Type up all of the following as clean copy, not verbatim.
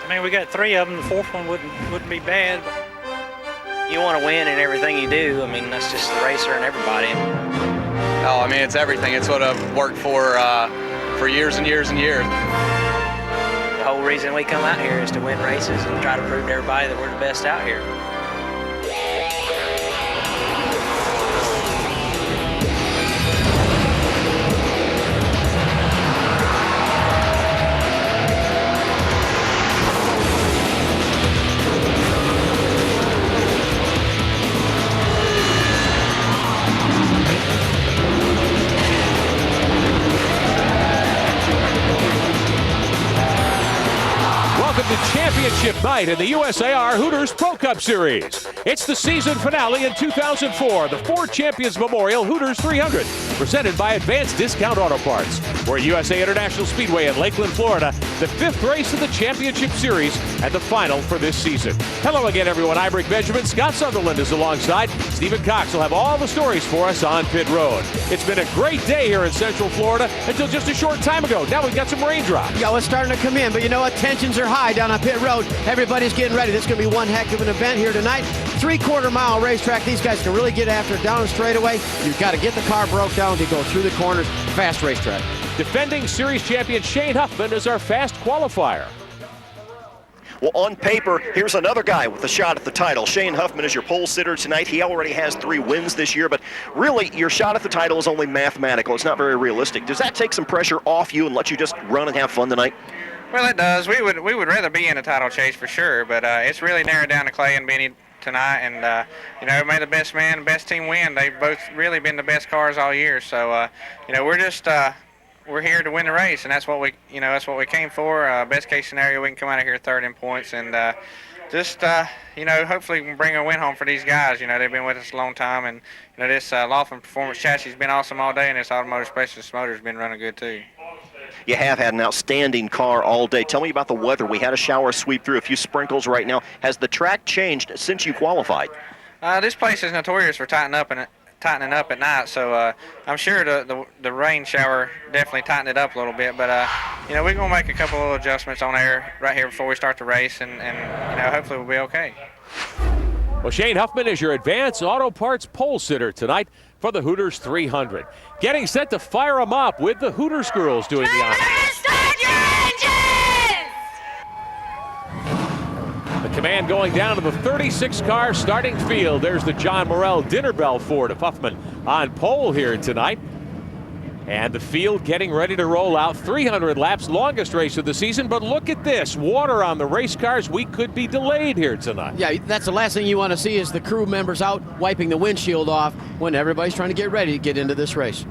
mean, we got 3 of them. The 4th one wouldn't be bad. You want to win in everything you do. I mean, that's just the racer and everybody. Oh, I mean, it's everything. It's what I've worked for years and years and years. The whole reason we come out here is to win races and try to prove to everybody that we're the best out here. The championship night in the USAR Hooters Pro Cup Series. It's the season finale in 2004, the Ford Champions Memorial Hooters 300, presented by Advanced Discount Auto Parts. We're at USA International Speedway in Lakeland, Florida, the 5th race of the championship series and the final for this season. Hello again, everyone. I'm Rick Benjamin. Scott Sutherland is alongside. Stephen Cox will have all the stories for us on pit road. It's been a great day here in Central Florida until just a short time ago. Now we've got some raindrops. Yeah, it's starting to come in, but you know what? Tensions are high down on pit road. Everybody's getting ready. This is going to be one heck of an event here tonight. 3/4 mile racetrack. These guys can really get after it down the straightaway. You've got to get the car broke down to go through the corners. Fast racetrack. Defending series champion Shane Huffman is our fast qualifier. Well, on paper, here's another guy with a shot at the title. Shane Huffman is your pole sitter tonight. He already has 3 wins this year, but really, your shot at the title is only mathematical. It's not very realistic. Does that take some pressure off you and let you just run and have fun tonight? Well, it does. We would rather be in a title chase for sure, but it's really narrowed down to Clay and Benny tonight, and you know, may the best man, best team win. They've both really been the best cars all year, so you know, we're here to win the race, and that's what we came for. Best case scenario, we can come out of here 3rd in points, and you know, hopefully we can bring a win home for these guys. You know, they've been with us a long time, and you know, this Laughlin Performance chassis has been awesome all day, and this automotive specialist motor has been running good too. You have had an outstanding car all day. Tell me about the weather. We had a shower sweep through, a few sprinkles right now. Has the track changed since you qualified? This place is notorious for tightening up at night, so I'm sure the rain shower definitely tightened it up a little bit. But you know, we're gonna make a couple of little adjustments on there right here before we start the race, and you know, hopefully we'll be okay. Well, Shane Huffman is your Advanced Auto Parts pole sitter tonight for the Hooters 300. Getting set to fire them up with the Hooters girls doing the honors. Start your engines! The command going down to the 36-car starting field. There's the John Morrell Dinner Bell Ford of Huffman on pole here tonight. And the field getting ready to roll out. 300 laps, longest race of the season. But look at this, water on the race cars. We could be delayed here tonight. Yeah, that's the last thing you want to see is the crew members out wiping the windshield off when everybody's trying to get ready to get into this race.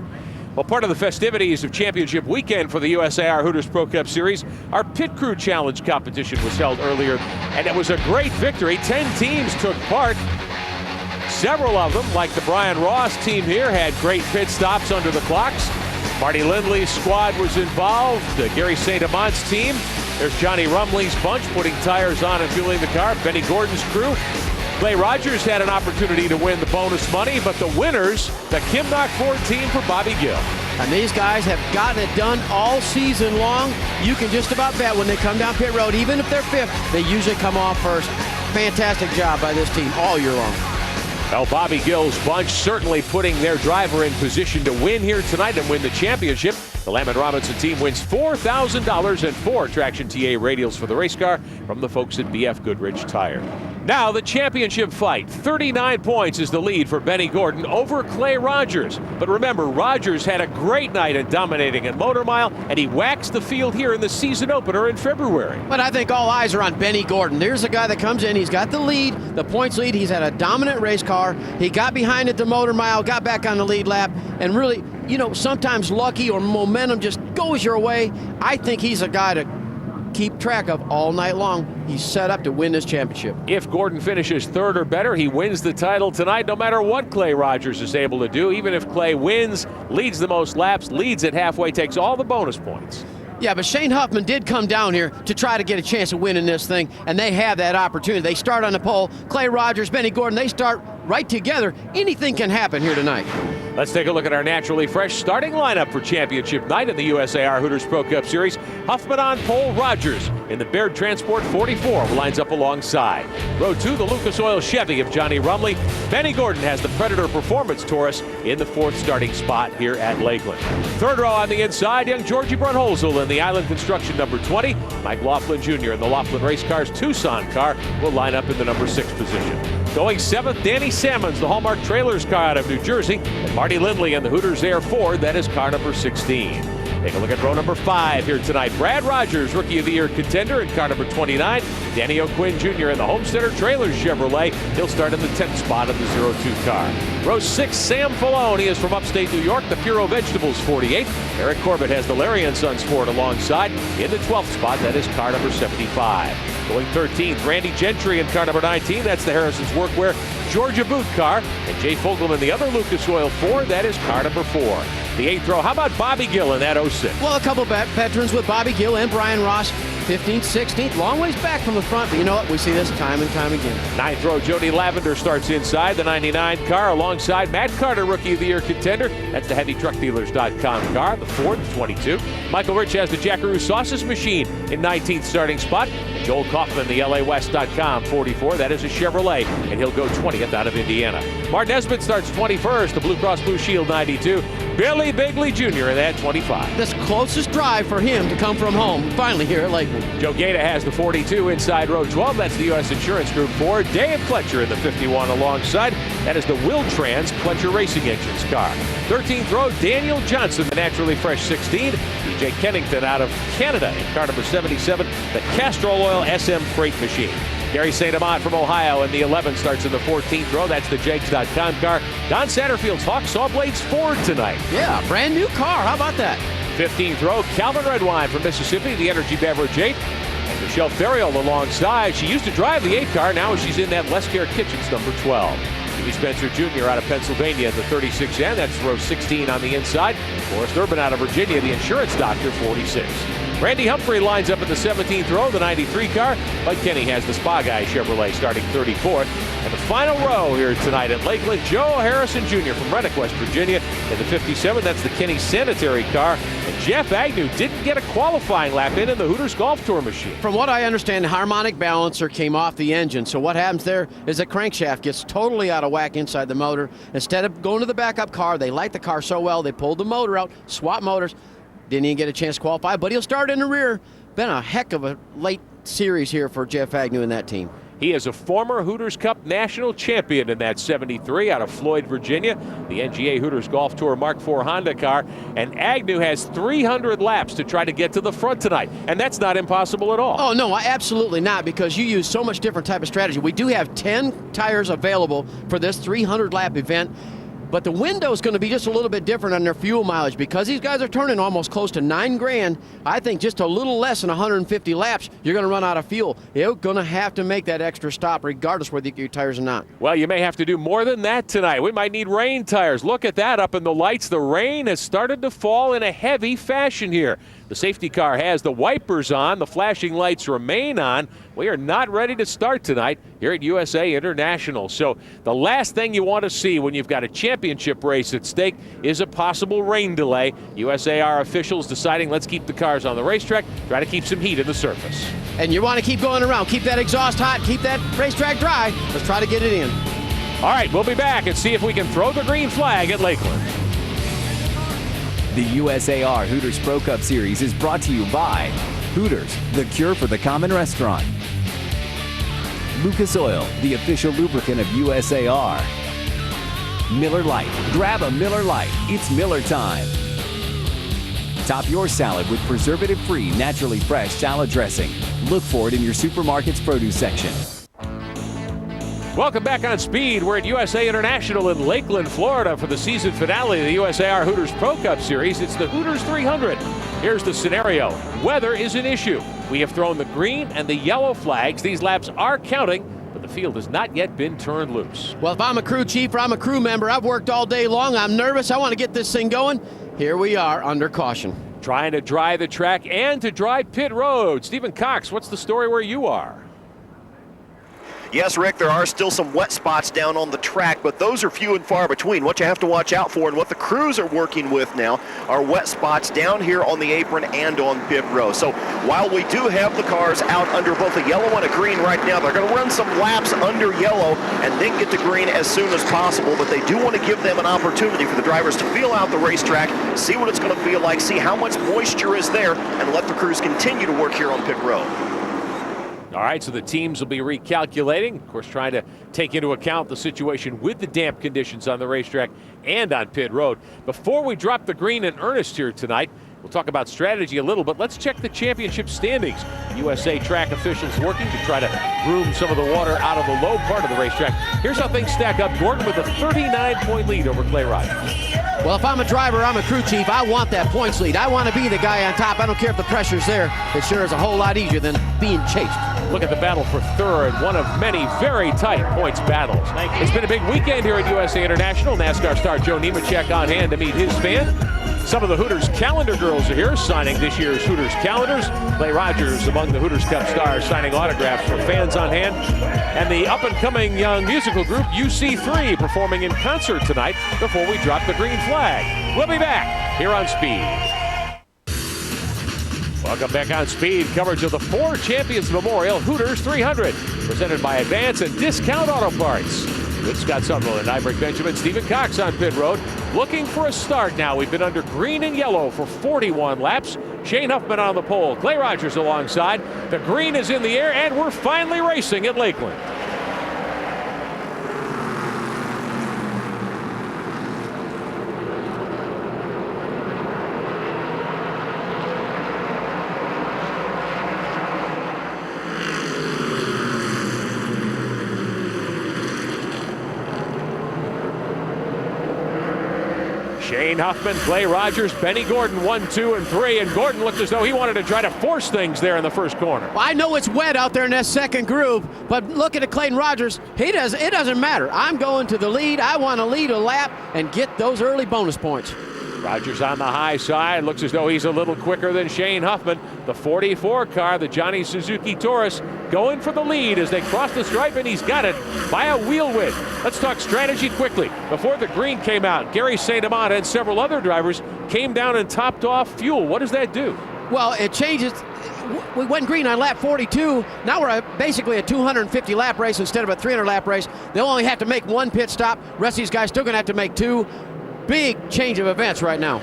Well, part of the festivities of championship weekend for the USAR Hooters Pro Cup Series, our Pit Crew Challenge competition was held earlier, and it was a great victory. 10 teams took part. Several of them, like the Brian Ross team here, had great pit stops under the clocks. Marty Lindley's squad was involved. Gary St. Amant's team. There's Johnny Rumley's bunch putting tires on and fueling the car. Benny Gordon's crew. Clay Rogers had an opportunity to win the bonus money, but the winners, the Kimnock Ford team for Bobby Gill. And these guys have gotten it done all season long. You can just about bet when they come down pit road, even if they're 5th, they usually come off first. Fantastic job by this team all year long. Well, Bobby Gill's bunch certainly putting their driver in position to win here tonight and win the championship. The Lamb & Robinson team wins $4,000 and 4 Traction TA radials for the race car from the folks at BF Goodrich Tire. Now the championship fight. 39 points is the lead for Benny Gordon over Clay Rogers. But remember, Rogers had a great night at dominating at Motor Mile, and he waxed the field here in the season opener in February. But I think all eyes are on Benny Gordon. There's a guy that comes in, he's got the lead, the points lead, he's had a dominant race car. He got behind at the Motor Mile, got back on the lead lap, and really, you know, sometimes lucky or momentum just goes your way. I think he's a guy to keep track of all night long. He's set up to win this championship. If Gordon finishes 3rd or better, he wins the title tonight, no matter what Clay Rogers is able to do. Even if Clay wins, leads the most laps, leads at halfway, takes all the bonus points. Yeah, but Shane Huffman did come down here to try to get a chance of winning this thing, and they have that opportunity. They start on the pole. Clay Rogers, Benny Gordon, they start right together. Anything can happen here tonight. Let's take a look at our naturally fresh starting lineup for championship night in the USAR Hooters Pro Cup Series. Huffman on pole, Rogers in the Baird Transport 44 lines up alongside. Row 2, the Lucas Oil Chevy of Johnny Rumley. Benny Gordon has the Predator Performance Taurus in the 4th starting spot here at Lakeland. 3rd row on the inside, young Georgie Brunholzel in the Island Construction number 20. Mike Laughlin Jr. in the Laughlin Race Cars Tucson car will line up in the number 6 position. Going 7th, Danny Sammons, the Hallmark Trailers car out of New Jersey. And Marty Lindley in the Hooters Air Ford, that is car number 16. Take a look at row number 5 here tonight. Brad Rogers, Rookie of the Year contender in car number 29. Danny O'Quinn Jr. in the Homesteader Trailers Chevrolet. He'll start in the 10th spot of the 02 car. Row 6, Sam Falone. He is from upstate New York, the Puro Vegetables 48. Eric Corbett has the Larry & Sons Ford alongside. In the 12th spot, that is car number 75. Going 13th, Randy Gentry in car number 19. That's the Harrison's Workwear Georgia Boot car. And Jay Fogelman, the other Lucas Oil Ford. That is car number 4. The 8th row, how about Bobby Gill in that 06? Well, a couple veterans with Bobby Gill and Brian Ross. 15th, 16th, long ways back from the front, but you know what? We see this time and time again. 9th row, Jody Lavender starts inside the 99 car alongside Matt Carter, Rookie of the Year contender. That's the HeavyTruckDealers.com car, the Ford, the 22. Michael Rich has the Jackaroo Sausage Machine in 19th starting spot. And Joel Kaufman, the LAWest.com 44. That is a Chevrolet, and he'll go 20th out of Indiana. Martin Nesbitt starts 21st, the Blue Cross Blue Shield 92. Billy Bigley Jr. in that 25. This closest drive for him to come from home, finally here at Lakeland. Joe Gaeta has the 42 inside row 12. That's the U.S. Insurance Group 4. Dave Fletcher in the 51 alongside. That is the Will-Trans Fletcher Racing Engines car. 13th row, Daniel Johnson, the naturally fresh 16. DJ Kennington out of Canada in car number 77, the Castrol Oil SM Freight Machine. Gary St. Amant from Ohio in the 11 starts in the 14th row. That's the Jakes.com car. Don Satterfield's Hawksaw Blades Ford tonight. Yeah, brand new car. How about that? 15th row, Calvin Redwine from Mississippi, the Energy Beverage 8. And Michelle Ferriol alongside. She used to drive the 8 car. Now she's in that Les Care Kitchens number 12. Jimmy Spencer Jr. out of Pennsylvania in the 36N. That's row 16 on the inside. Forrest Urban out of Virginia, the Insurance Doctor 46. Randy Humphrey lines up in the 17th row, the 93 car. Bud Kenny has the Spa Guy Chevrolet starting 34th. And the final row here tonight at Lakeland, Joe Harrison Jr. from Reddick, West Virginia in the 57. That's the Kenny Sanitary car. And Jeff Agnew didn't get a qualifying lap in the Hooters Golf Tour machine. From what I understand, the harmonic balancer came off the engine. So what happens there is the crankshaft gets totally out of whack inside the motor. Instead of going to the backup car, they liked the car so well, they pulled the motor out, swapped motors. Didn't even get a chance to qualify, but he'll start in the rear. Been a heck of a late series here for Jeff Agnew and that team. He is a former Hooters Cup national champion in that 73 out of Floyd, Virginia, the NGA Hooters Golf Tour Mark IV Honda car. And Agnew has 300 laps to try to get to the front tonight. And that's not impossible at all. Oh, no, absolutely not, because you use so much different type of strategy. We do have 10 tires available for this 300-lap event. But the window is going to be just a little bit different on their fuel mileage because these guys are turning almost close to $9 grand. I think just a little less than 150 laps, you're going to run out of fuel. You're going to have to make that extra stop regardless whether you get your tires or not. Well, you may have to do more than that tonight. We might need rain tires. Look at that up in the lights. The rain has started to fall in a heavy fashion here. The safety car has the wipers on. The flashing lights remain on. We are not ready to start tonight here at USA International. So the last thing you want to see when you've got a championship race at stake is a possible rain delay. USAR officials deciding let's keep the cars on the racetrack, try to keep some heat in the surface. And you want to keep going around, keep that exhaust hot, keep that racetrack dry. Let's try to get it in. All right, we'll be back and see if we can throw the green flag at Lakeland. The USAR Hooters Pro Cup Series is brought to you by Hooters, the cure for the common restaurant. Lucas Oil, the official lubricant of USAR. Miller Lite, grab a Miller Lite, it's Miller time. Top your salad with preservative-free, naturally fresh salad dressing. Look for it in your supermarket's produce section. Welcome back on Speed. We're at USA International in Lakeland, Florida for the season finale of the USAR Hooters Pro Cup Series. It's the Hooters 300. Here's the scenario. Weather is an issue. We have thrown the green and the yellow flags. These laps are counting, but the field has not yet been turned loose. Well, if I'm a crew chief or I'm a crew member, I've worked all day long. I'm nervous. I want to get this thing going. Here we are under caution. Trying to dry the track and to dry pit road. Stephen Cox, what's the story where you are? Yes, Rick, there are still some wet spots down on the track, but those are few and far between. What you have to watch out for and what the crews are working with now are wet spots down here on the apron and on pit row. So while we do have the cars out under both a yellow and a green right now, they're going to run some laps under yellow and then get to green as soon as possible, but they do want to give them an opportunity for the drivers to feel out the racetrack, see what it's going to feel like, see how much moisture is there, and let the crews continue to work here on pit row. All right, so the teams will be recalculating, of course, trying to take into account the situation with the damp conditions on the racetrack and on pit road. Before we drop the green in earnest here tonight, we'll talk about strategy a little, but let's check the championship standings. USA track officials working to try to groom some of the water out of the low part of the racetrack. Here's how things stack up. Gordon with a 39-point lead over Clay Rogers. Well, if I'm a driver, I'm a crew chief, I want that points lead. I want to be the guy on top. I don't care if the pressure's there. It sure is a whole lot easier than being chased. Look at the battle for third, one of many very tight points battles. It's been a big weekend here at USA International. NASCAR star Joe Nemechek on hand to meet his fan. Some of the Hooters calendar girls are here signing this year's Hooters calendars. Clay Rogers among the Hooters Cup stars signing autographs for fans on hand. And the up-and-coming young musical group UC3 performing in concert tonight before we drop the green flag. We'll be back here on Speed. Welcome back on Speed. Coverage of the Ford Champions Memorial Hooters 300. Presented by Advance and Discount Auto Parts. With Scott Sutherland and Iverick Benjamin, Stephen Cox on pit road. Looking for a start now. We've been under green and yellow for 41 laps. Shane Huffman on the pole. Clay Rogers alongside. The green is in the air, and we're finally racing at Lakeland. Shane Huffman, Clay Rogers, Benny Gordon 1, 2, and 3. And Gordon looked as though he wanted to try to force things there in the first corner. Well, I know it's wet out there in that second groove, but look at Clayton Rogers. It doesn't matter. I'm going to the lead. I want to lead a lap and get those early bonus points. Rogers on the high side. Looks as though he's a little quicker than Shane Huffman. The 44 car, the Johnny Suzuki Taurus, going for the lead as they cross the stripe, and he's got it by a wheel width. Let's talk strategy quickly. Before the green came out, Gary St. Amant and several other drivers came down and topped off fuel. What does that do? Well, it changes. We went green on lap 42. Now we're basically a 250 lap race instead of a 300 lap race. They'll only have to make one pit stop. The rest of these guys still going to have to make two. Big change of events right now.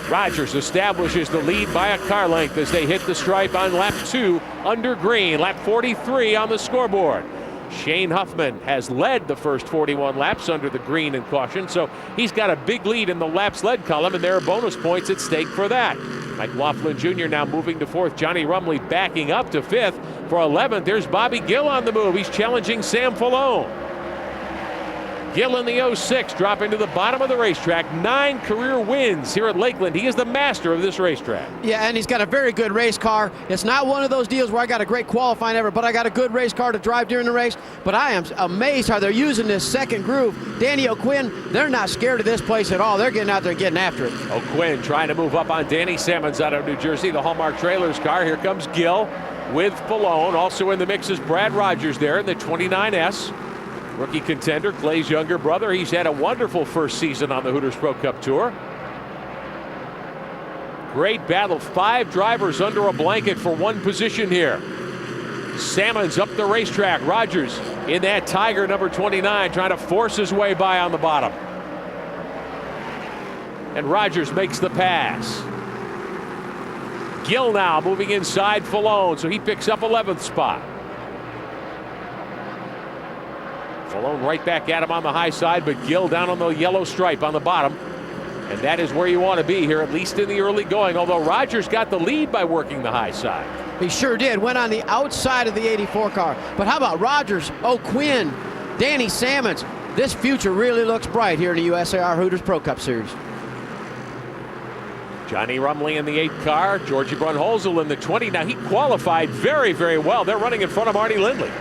Rogers establishes the lead by a car length as they hit the stripe on lap 2 under green. Lap 43 on the scoreboard. Shane Huffman has led the first 41 laps under the green and caution, so he's got a big lead in the laps led column, and there are bonus points at stake for that. Mike Laughlin Jr. now moving to 4th. Johnny Rumley backing up to 5th. For 11th, there's Bobby Gill on the move. He's challenging Sam Falone. Gill in the 06, dropping to the bottom of the racetrack. 9 career wins here at Lakeland. He is the master of this racetrack. Yeah, and he's got a very good race car. It's not one of those deals where I got a great qualifying effort, but I got a good race car to drive during the race. But I am amazed how they're using this second groove. Danny O'Quinn, they're not scared of this place at all. They're getting out there and getting after it. O'Quinn trying to move up on Danny Sammons out of New Jersey, the Hallmark Trailers car. Here comes Gill with Falone. Also in the mix is Brad Rogers there in the 29S. Rookie contender, Clay's younger brother. He's had a wonderful first season on the Hooters Pro Cup Tour. Great battle. 5 drivers under a blanket for one position here. Sammons up the racetrack. Rogers in that Tiger number 29 trying to force his way by on the bottom. And Rogers makes the pass. Gill now moving inside Falone, so he picks up 11th spot. Falone right back at him on the high side, but Gill down on the yellow stripe on the bottom. And that is where you want to be here, at least in the early going, although Rogers got the lead by working the high side. He sure did. Went on the outside of the 84 car. But how about Rogers, O'Quinn, Danny Sammons? This future really looks bright here in the USAR Hooters Pro Cup Series. Johnny Rumley in the 8 car, Georgie Brunholzl in the 20. Now, he qualified very, very well. They're running in front of Marty Lindley.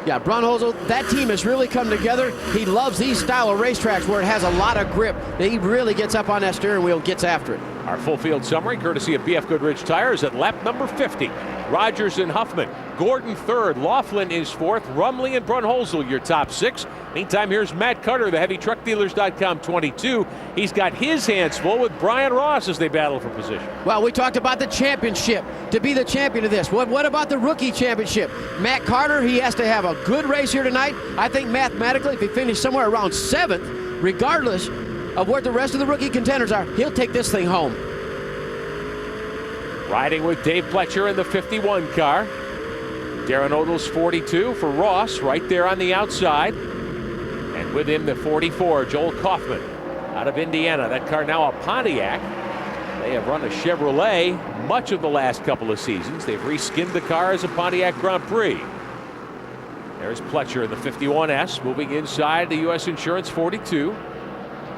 Yeah, Brunholzl, that team has really come together. He loves these style of racetracks where it has a lot of grip. He really gets up on that steering wheel, gets after it. Our full field summary, courtesy of BF Goodrich Tires at lap number 50. Rogers and Huffman Gordon third. Laughlin is fourth. Rumley and Brunholzl your top 6. Meantime, here's Matt Carter, the HeavyTruckDealers.com 22. He's got his hands full with Brian Ross as they battle for position. Well, we talked about the championship, to be the champion of this. What about the rookie championship? Matt Carter, he has to have a good race here tonight. I think mathematically, if he finishes somewhere around 7th, regardless of where the rest of the rookie contenders are, he'll take this thing home. Riding with Dave Pletcher in the 51 car. Darren Odell's 42 for Ross, right there on the outside. And with him, the 44, Joel Kaufman, out of Indiana. That car now a Pontiac. They have run a Chevrolet much of the last couple of seasons. They've reskinned the car as a Pontiac Grand Prix. There's Pletcher in the 51S, moving inside the U.S. Insurance 42.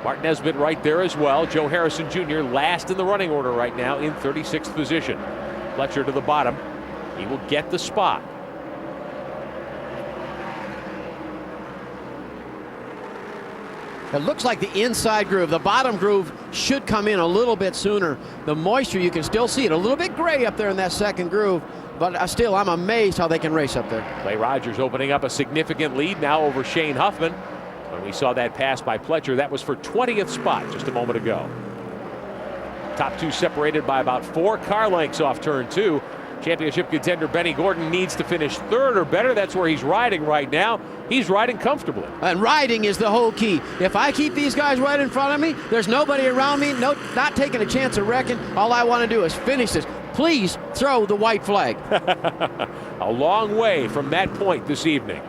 Martin Nesbitt right there as well. Joe Harrison Jr. last in the running order right now in 36th position. Pletcher to the bottom. He will get the spot. It looks like the inside groove, the bottom groove should come in a little bit sooner. The moisture, you can still see it a little bit gray up there in that second groove, but still, I'm amazed how they can race up there. Clay Rogers opening up a significant lead now over Shane Huffman. When we saw that pass by Pletcher, that was for 20th spot just a moment ago. Top 2 separated by about 4 car lengths off turn 2. Championship contender Benny Gordon needs to finish 3rd or better. That's where he's riding right now. He's riding comfortably. And riding is the whole key. If I keep these guys right in front of me, there's nobody around me, not taking a chance of wrecking. All I want to do is finish this. Please throw the white flag. A long way from that point this evening.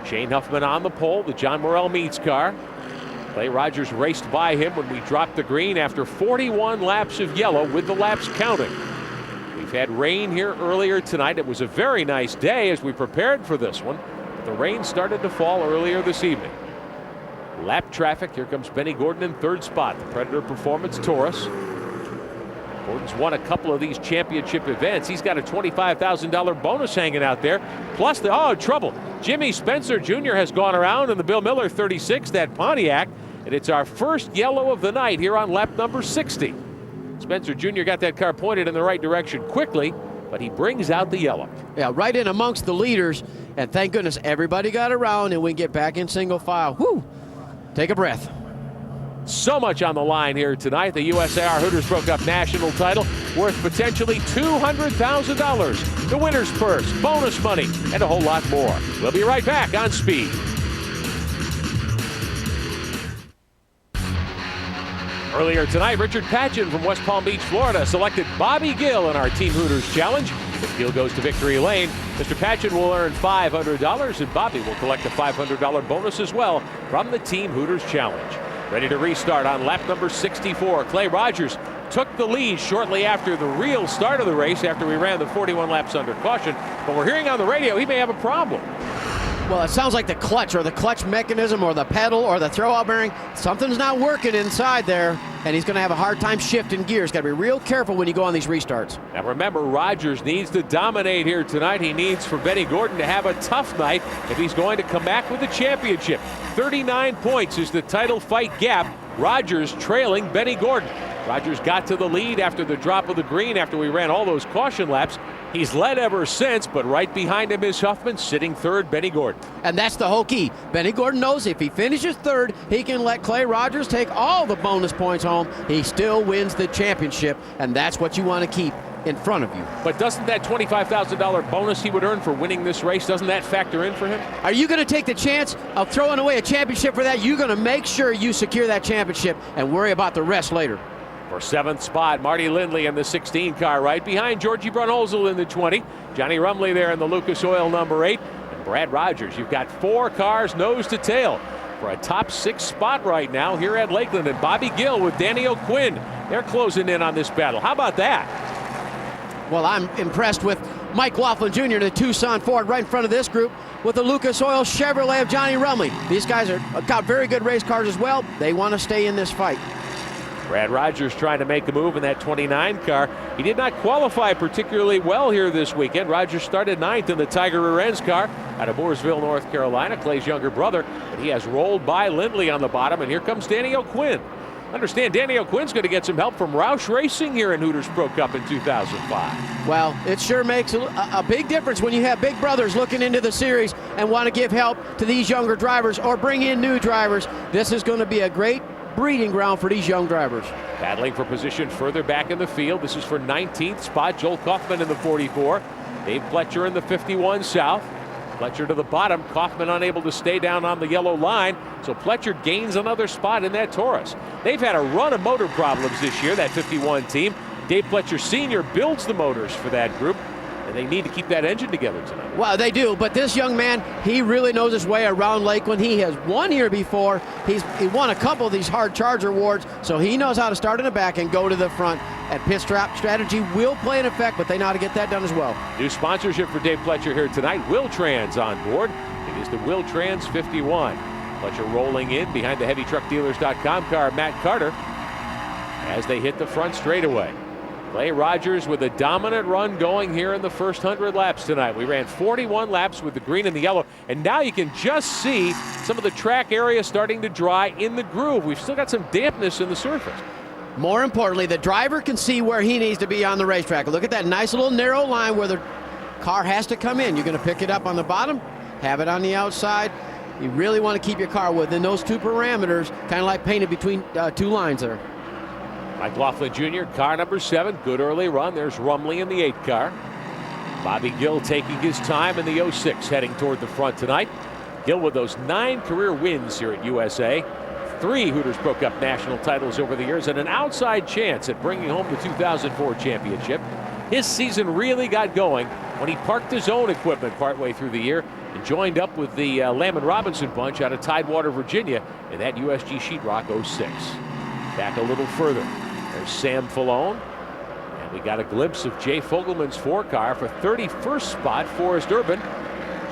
Shane Huffman on the pole, the John Morrell Meads car. Clay Rogers raced by him when we dropped the green after 41 laps of yellow with the laps counting. We've had rain here earlier tonight. It was a very nice day as we prepared for this one. But the rain started to fall earlier this evening. Lap traffic. Here comes Benny Gordon in 3rd spot. The Predator Performance Taurus. Gordon's won a couple of these championship events. He's got a $25,000 bonus hanging out there. Plus trouble. Jimmy Spencer Jr. has gone around in the Bill Miller 36, that Pontiac. And it's our first yellow of the night here on lap number 60. Spencer Jr. got that car pointed in the right direction quickly, but he brings out the yellow. Yeah, right in amongst the leaders, and thank goodness everybody got around and we get back in single file. Whew, take a breath. So much on the line here tonight. The USAR Hooters Pro Cup national title worth potentially $200,000. The winner's purse, bonus money, and a whole lot more. We'll be right back on Speed. Earlier tonight, Richard Patchen from West Palm Beach, Florida, selected Bobby Gill in our Team Hooters Challenge. If Gill goes to victory lane, Mr. Patchen will earn $500, and Bobby will collect a $500 bonus as well from the Team Hooters Challenge. Ready to restart on lap number 64. Clay Rogers took the lead shortly after the real start of the race after we ran the 41 laps under caution. But we're hearing on the radio he may have a problem. Well, it sounds like the clutch mechanism or the pedal or the throwout bearing. Something's not working inside there, and he's going to have a hard time shifting gears. Got to be real careful when you go on these restarts. Now remember, Rogers needs to dominate here tonight. He needs for Benny Gordon to have a tough night if he's going to come back with the championship. 39 points is the title fight gap. Rogers trailing Benny Gordon. Rogers got to the lead after the drop of the green after we ran all those caution laps. He's led ever since, but right behind him is Huffman, sitting 3rd, Benny Gordon. And that's the whole key. Benny Gordon knows if he finishes 3rd, he can let Clay Rogers take all the bonus points home. He still wins the championship, and that's what you want to keep in front of you. But doesn't that $25,000 bonus he would earn for winning this race, doesn't that factor in for him? Are you going to take the chance of throwing away a championship for that? You're going to make sure you secure that championship and worry about the rest later. For 7th spot, Marty Lindley in the 16 car, right behind Georgie Brunholzl in the 20. Johnny Rumley there in the Lucas Oil number 8. And Brad Rogers. You've got 4 cars nose to tail for a top 6 spot right now here at Lakeland. And Bobby Gill with Danny O'Quinn. They're closing in on this battle. How about that? Well, I'm impressed with Mike Laughlin Jr., the Tucson Ford, right in front of this group with the Lucas Oil Chevrolet of Johnny Rumley. These guys got very good race cars as well. They want to stay in this fight. Brad Rogers trying to make a move in that 29 car. He did not qualify particularly well here this weekend. Rogers started 9th in the Tiger Lorenz car out of Mooresville, North Carolina, Clay's younger brother. But he has rolled by Lindley on the bottom, and here comes Danny O'Quinn. Understand Danny O'Quinn's going to get some help from Roush Racing here in Hooters Pro Cup in 2005. Well, it sure makes a big difference when you have big brothers looking into the series and want to give help to these younger drivers or bring in new drivers. This is going to be a great breeding ground for these young drivers. Battling for position further back in the field. This is for 19th spot. Joel Kaufman in the 44. Dave Pletcher in the 51 South. Pletcher to the bottom. Kaufman unable to stay down on the yellow line. So Pletcher gains another spot in that Taurus. They've had a run of motor problems this year, that 51 team. Dave Pletcher Sr. builds the motors for that group, and they need to keep that engine together tonight. Well, they do, but this young man, he really knows his way around Lakeland. He has won here before. He won a couple of these hard charger awards, so he knows how to start in the back and go to the front. And pit strap strategy will play an effect, but they know how to get that done as well. New sponsorship for Dave Pletcher here tonight. Will-Trans on board. It is the Will-Trans 51. Pletcher rolling in behind the HeavyTruckDealers.com car, Matt Carter, as they hit the front straightaway. Clay Rogers with a dominant run going here in the first 100 laps tonight. We ran 41 laps with the green and the yellow, and now you can just see some of the track area starting to dry in the groove. We've still got some dampness in the surface. More importantly, the driver can see where he needs to be on the racetrack. Look at that nice little narrow line where the car has to come in. You're going to pick it up on the bottom, have it on the outside. You really want to keep your car within those two parameters, kind of like painted between two lines there. Mike Laughlin Jr., car number 7, good early run. There's Rumley in the 8 car. Bobby Gill taking his time in the 06, heading toward the front tonight. Gill with those 9 career wins here at USA. 3 Hooters Pro Cup national titles over the years and an outside chance at bringing home the 2004 championship. His season really got going when he parked his own equipment partway through the year and joined up with the Lamb and Robinson bunch out of Tidewater, Virginia in that USG Sheetrock 06. Back a little further. There's Sam Falone. And we got a glimpse of Jay Fogelman's 4 car for 31st spot, Forrest Urban.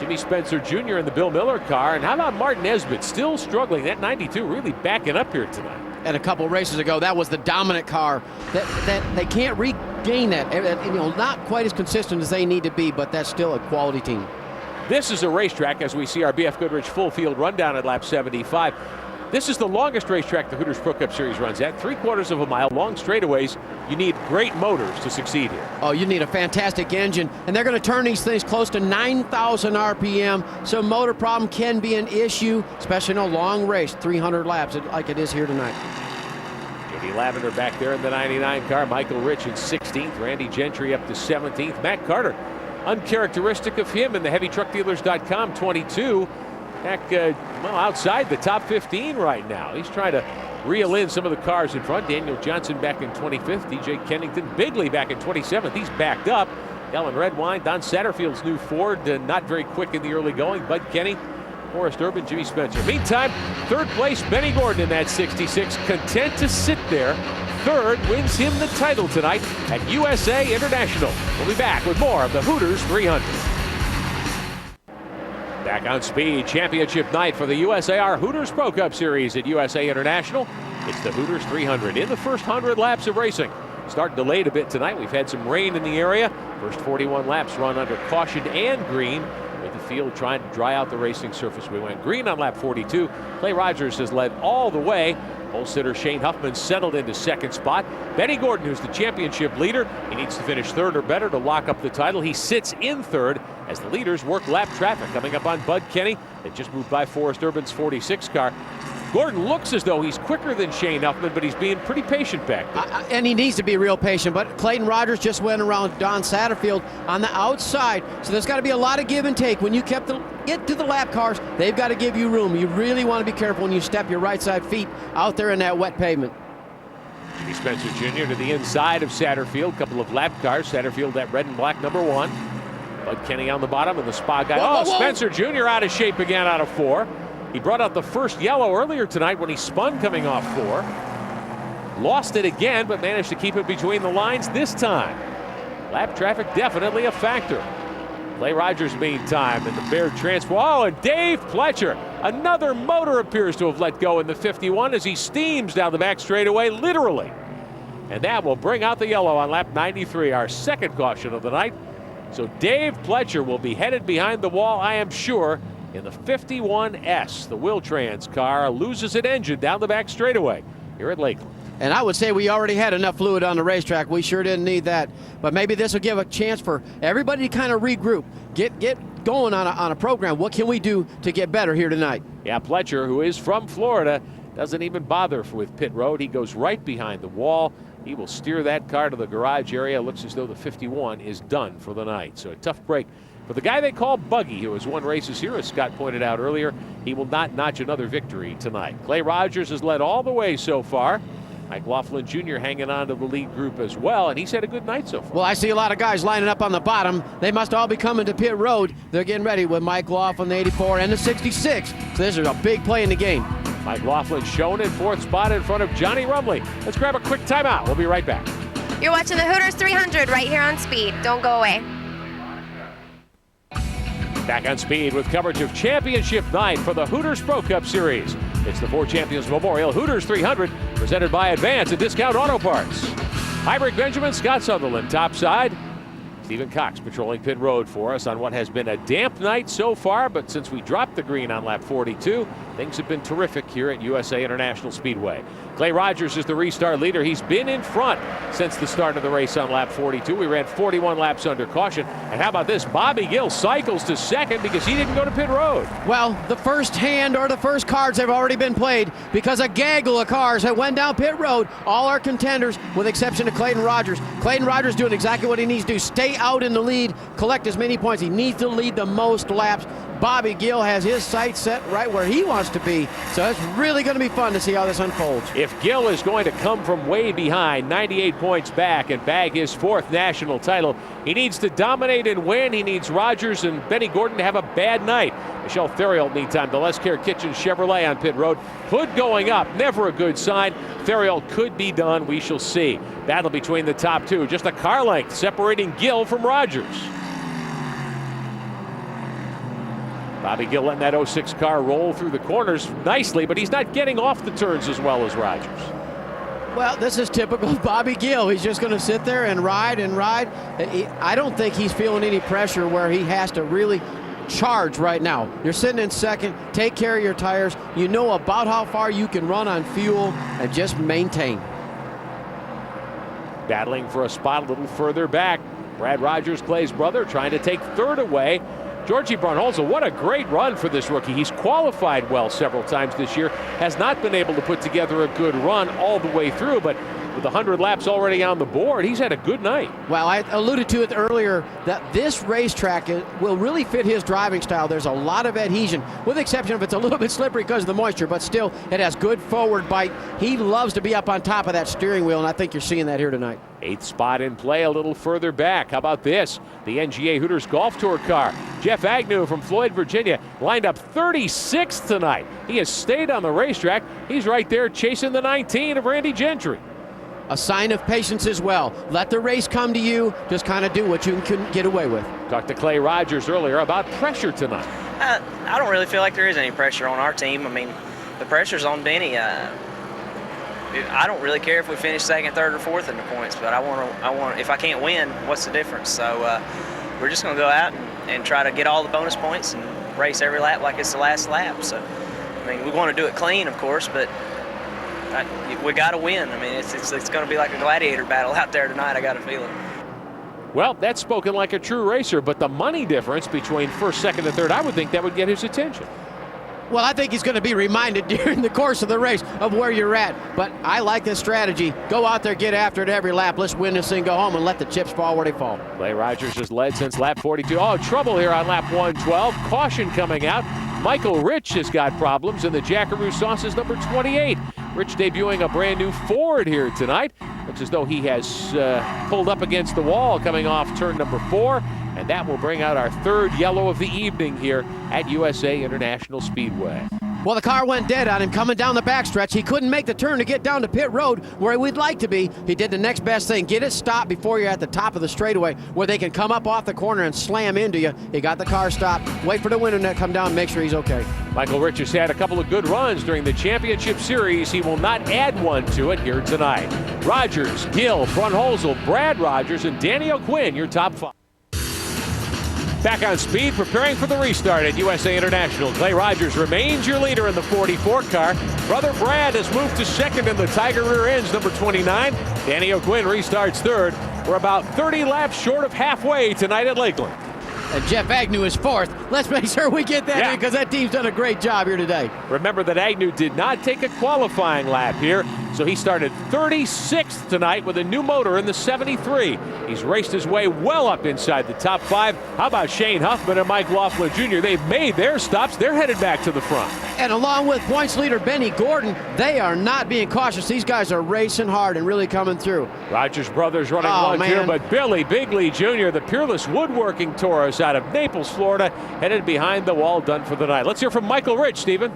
Jimmy Spencer Jr. in the Bill Miller car. And how about Martin Nesbitt, still struggling. That 92 really backing up here tonight. And a couple races ago, that was the dominant car. That they can't regain that. You know, not quite as consistent as they need to be, but that's still a quality team. This is a racetrack as we see our BF Goodrich full field rundown at lap 75. This is the longest racetrack the Hooters Pro Cup Series runs at. 3/4 of a mile, long straightaways. You need great motors to succeed here. Oh, you need a fantastic engine, and they're going to turn these things close to 9,000 RPM, so motor problem can be an issue, especially in a long race, 300 laps like it is here tonight. J.D. Lavender back there in the 99 car. Michael Rich in 16th. Randy Gentry up to 17th. Matt Carter, uncharacteristic of him in the HeavyTruckDealers.com 22. Back, well, outside the top 15 right now. He's trying to reel in some of the cars in front. Daniel Johnson back in 25th. DJ Kennington, Bigley back in 27th. He's backed up. Alan Redwine, Don Satterfield's new Ford, not very quick in the early going. Bud Kenny, Forrest Urban, Jimmy Spencer. Meantime, 3rd place, Benny Gordon in that 66. Content to sit there. 3rd, wins him the title tonight at USA International. We'll be back with more of the Hooters 300. Back on speed, championship night for the USAR Hooters Pro Cup Series at USA International. It's the Hooters 300 in the first 100 laps of racing. Start delayed a bit tonight. We've had some rain in the area. First 41 laps run under caution and green, with the field trying to dry out the racing surface. We went green on lap 42. Clay Rogers has led all the way. Pole sitter Shane Huffman settled into 2nd spot. Benny Gordon, who's the championship leader, he needs to finish 3rd or better to lock up the title. He sits in 3rd as the leaders work lap traffic. Coming up on Bud Kenny, they just moved by Forrest Urban's 46 car. Gordon looks as though he's quicker than Shane Huffman, but he's being pretty patient back there. And he needs to be real patient, but Clayton Rogers just went around Don Satterfield on the outside, so there's got to be a lot of give and take. When you get to the lap cars, they've got to give you room. You really want to be careful when you step your right side feet out there in that wet pavement. Jimmy Spencer Jr. to the inside of Satterfield. Couple of lap cars. Satterfield, that red and black number 1. Bud Kenny on the bottom, and the spot guy. Whoa. Spencer Jr. out of shape again out of 4. He brought out the first yellow earlier tonight when he spun coming off 4. Lost it again, but managed to keep it between the lines this time. Lap traffic definitely a factor. Clay Rogers meantime in the Baird Transport. Oh, and Dave Pletcher. Another motor appears to have let go in the 51 as he steams down the back straightaway, literally. And that will bring out the yellow on lap 93, our 2nd caution of the night. So Dave Pletcher will be headed behind the wall, I am sure, in the 51S. The Will-Trans car loses an engine down the back straightaway. here at Lakeland. And I would say we already had enough fluid on the racetrack. We sure didn't need that. But maybe this will give a chance for everybody to kind of regroup, get going on a program. What can we do to get better here tonight? Yeah, Pletcher, who is from Florida, doesn't even bother with pit road. He goes right behind the wall. He will steer that car to the garage area. Looks as though the 51 is done for the night. So a tough break for the guy they call Buggy, who has won races here, as Scott pointed out earlier. He will not notch another victory tonight. Clay Rogers has led all the way so far. Mike Laughlin Jr. hanging on to the lead group as well, and he's had a good night so far. Well, I see a lot of guys lining up on the bottom. They must all be coming to pit road. They're getting ready with Mike Laughlin, the 84, and the 66. So this is a big play in the game. Mike Laughlin shown in 4th spot in front of Johnny Rumley. Let's grab a quick timeout. We'll be right back. You're watching the Hooters 300 right here on Speed. Don't go away. Back on Speed with coverage of championship night for the Hooters Pro Cup Series. It's the Four Champions Memorial Hooters 300, presented by Advance and Discount Auto Parts. Hi, Rick Benjamin, Scott Sutherland, topside. Stephen Cox patrolling pit road for us on what has been a damp night so far, but since we dropped the green on lap 42, things have been terrific here at USA International Speedway. Clay Rogers is the restart leader. He's been in front since the start of the race on lap 42. We ran 41 laps under caution. And how about this? Bobby Gill cycles to second because he didn't go to pit road. Well, the first hand or the first cards have already been played because a gaggle of cars have went down pit road. All our contenders, with exception of Clayton Rogers. Clayton Rogers doing exactly what he needs to do. Stay out in the lead, collect as many points. He needs to lead the most laps. Bobby Gill has his sights set right where he wants to be. So it's really going to be fun to see how this unfolds. If Gill is going to come from way behind, 98 points back, and bag his 4th national title, he needs to dominate and win. He needs Rogers and Benny Gordon to have a bad night. Michelle Theriault, meantime, the Les Care Kitchen Chevrolet on pit road. Hood going up, never a good sign. Theriault could be done, we shall see. Battle between the top two, just a car length separating Gill from Rogers. Bobby Gill letting that 06 car roll through the corners nicely, but he's not getting off the turns as well as Rogers. Well, this is typical Bobby Gill. He's just going to sit there and ride and ride. I don't think he's feeling any pressure where he has to really charge right now. You're sitting in second, take care of your tires. You know about how far you can run on fuel and just maintain. Battling for a spot a little further back. Brad Rogers, Clay's brother, trying to take third away. Georgie Brunholzer, what a great run for this rookie. He's qualified well several times this year, has not been able to put together a good run all the way through, but with 100 laps already on the board, he's had a good night. Well, I alluded to it earlier that this racetrack will really fit his driving style. There's a lot of adhesion, with the exception of it's a little bit slippery because of the moisture, but still it has good forward bite. He loves to be up on top of that steering wheel, and I think you're seeing that here tonight. 8th spot in play a little further back. How about this? The NGA Hooters Golf Tour car. Jeff Agnew from Floyd, Virginia, lined up 36th tonight. He has stayed on the racetrack. He's right there chasing the 19 of Randy Gentry. A sign of patience as well. Let the race come to you. Just kind of do what you can get away with. Talked to Clay Rogers earlier about pressure tonight. I don't really feel like there is any pressure on our team. I mean, the pressure's on Benny. I don't really care if we finish second, third, or fourth in the points, but I want. If I can't win, what's the difference? So we're just going to go out and try to get all the bonus points and race every lap like it's the last lap. So, I mean, we want to do it clean, of course, but we got to win. I mean, it's going to be like a gladiator battle out there tonight. I got a feeling. Well, that's spoken like a true racer, but the money difference between first, second, and third, I would think that would get his attention. Well, I think he's going to be reminded during the course of the race of where you're at. But I like this strategy. Go out there, get after it every lap. Let's win this thing, go home, and let the chips fall where they fall. Clay Rogers has led since lap 42. Oh, trouble here on lap 112. Caution coming out. Michael Rich has got problems in the Jackaroo Sauces number 28. Rich debuting a brand new Ford here tonight. Looks as though he has pulled up against the wall coming off turn number 4. And that will bring out our third yellow of the evening here at USA International Speedway. Well, the car went dead on him coming down the backstretch. He couldn't make the turn to get down to pit road where we'd like to be. He did the next best thing. Get it stopped before you're at the top of the straightaway where they can come up off the corner and slam into you. He got the car stopped. Wait for the window to come down and make sure he's okay. Michael Rich has had a couple of good runs during the championship series. He will not add one to it here tonight. Rogers, Gill, Brunholzer, Brad Rogers, and Danny O'Quinn, your top 5. Back on speed, preparing for the restart at USA International. Clay Rogers remains your leader in the 44 car. Brother Brad has moved to second in the Tiger rear ends, number 29. Danny O'Quinn restarts third. We're about 30 laps short of halfway tonight at Lakeland. And Jeff Agnew is fourth. Let's make sure we get that in because that team's done a great job here today. Remember that Agnew did not take a qualifying lap here, so he started 36th tonight with a new motor in the 73. He's raced his way well up inside the top 5. How about Shane Huffman and Mike Laughlin Jr.? They've made their stops. They're headed back to the front. And along with points leader Benny Gordon, they are not being cautious. These guys are racing hard and really coming through. Rogers Brothers running one here, but Billy Bigley Jr., the Peerless Woodworking Taurus out of Naples, Florida, headed behind the wall, done for the night. Let's hear from Michael Rich, Stephen.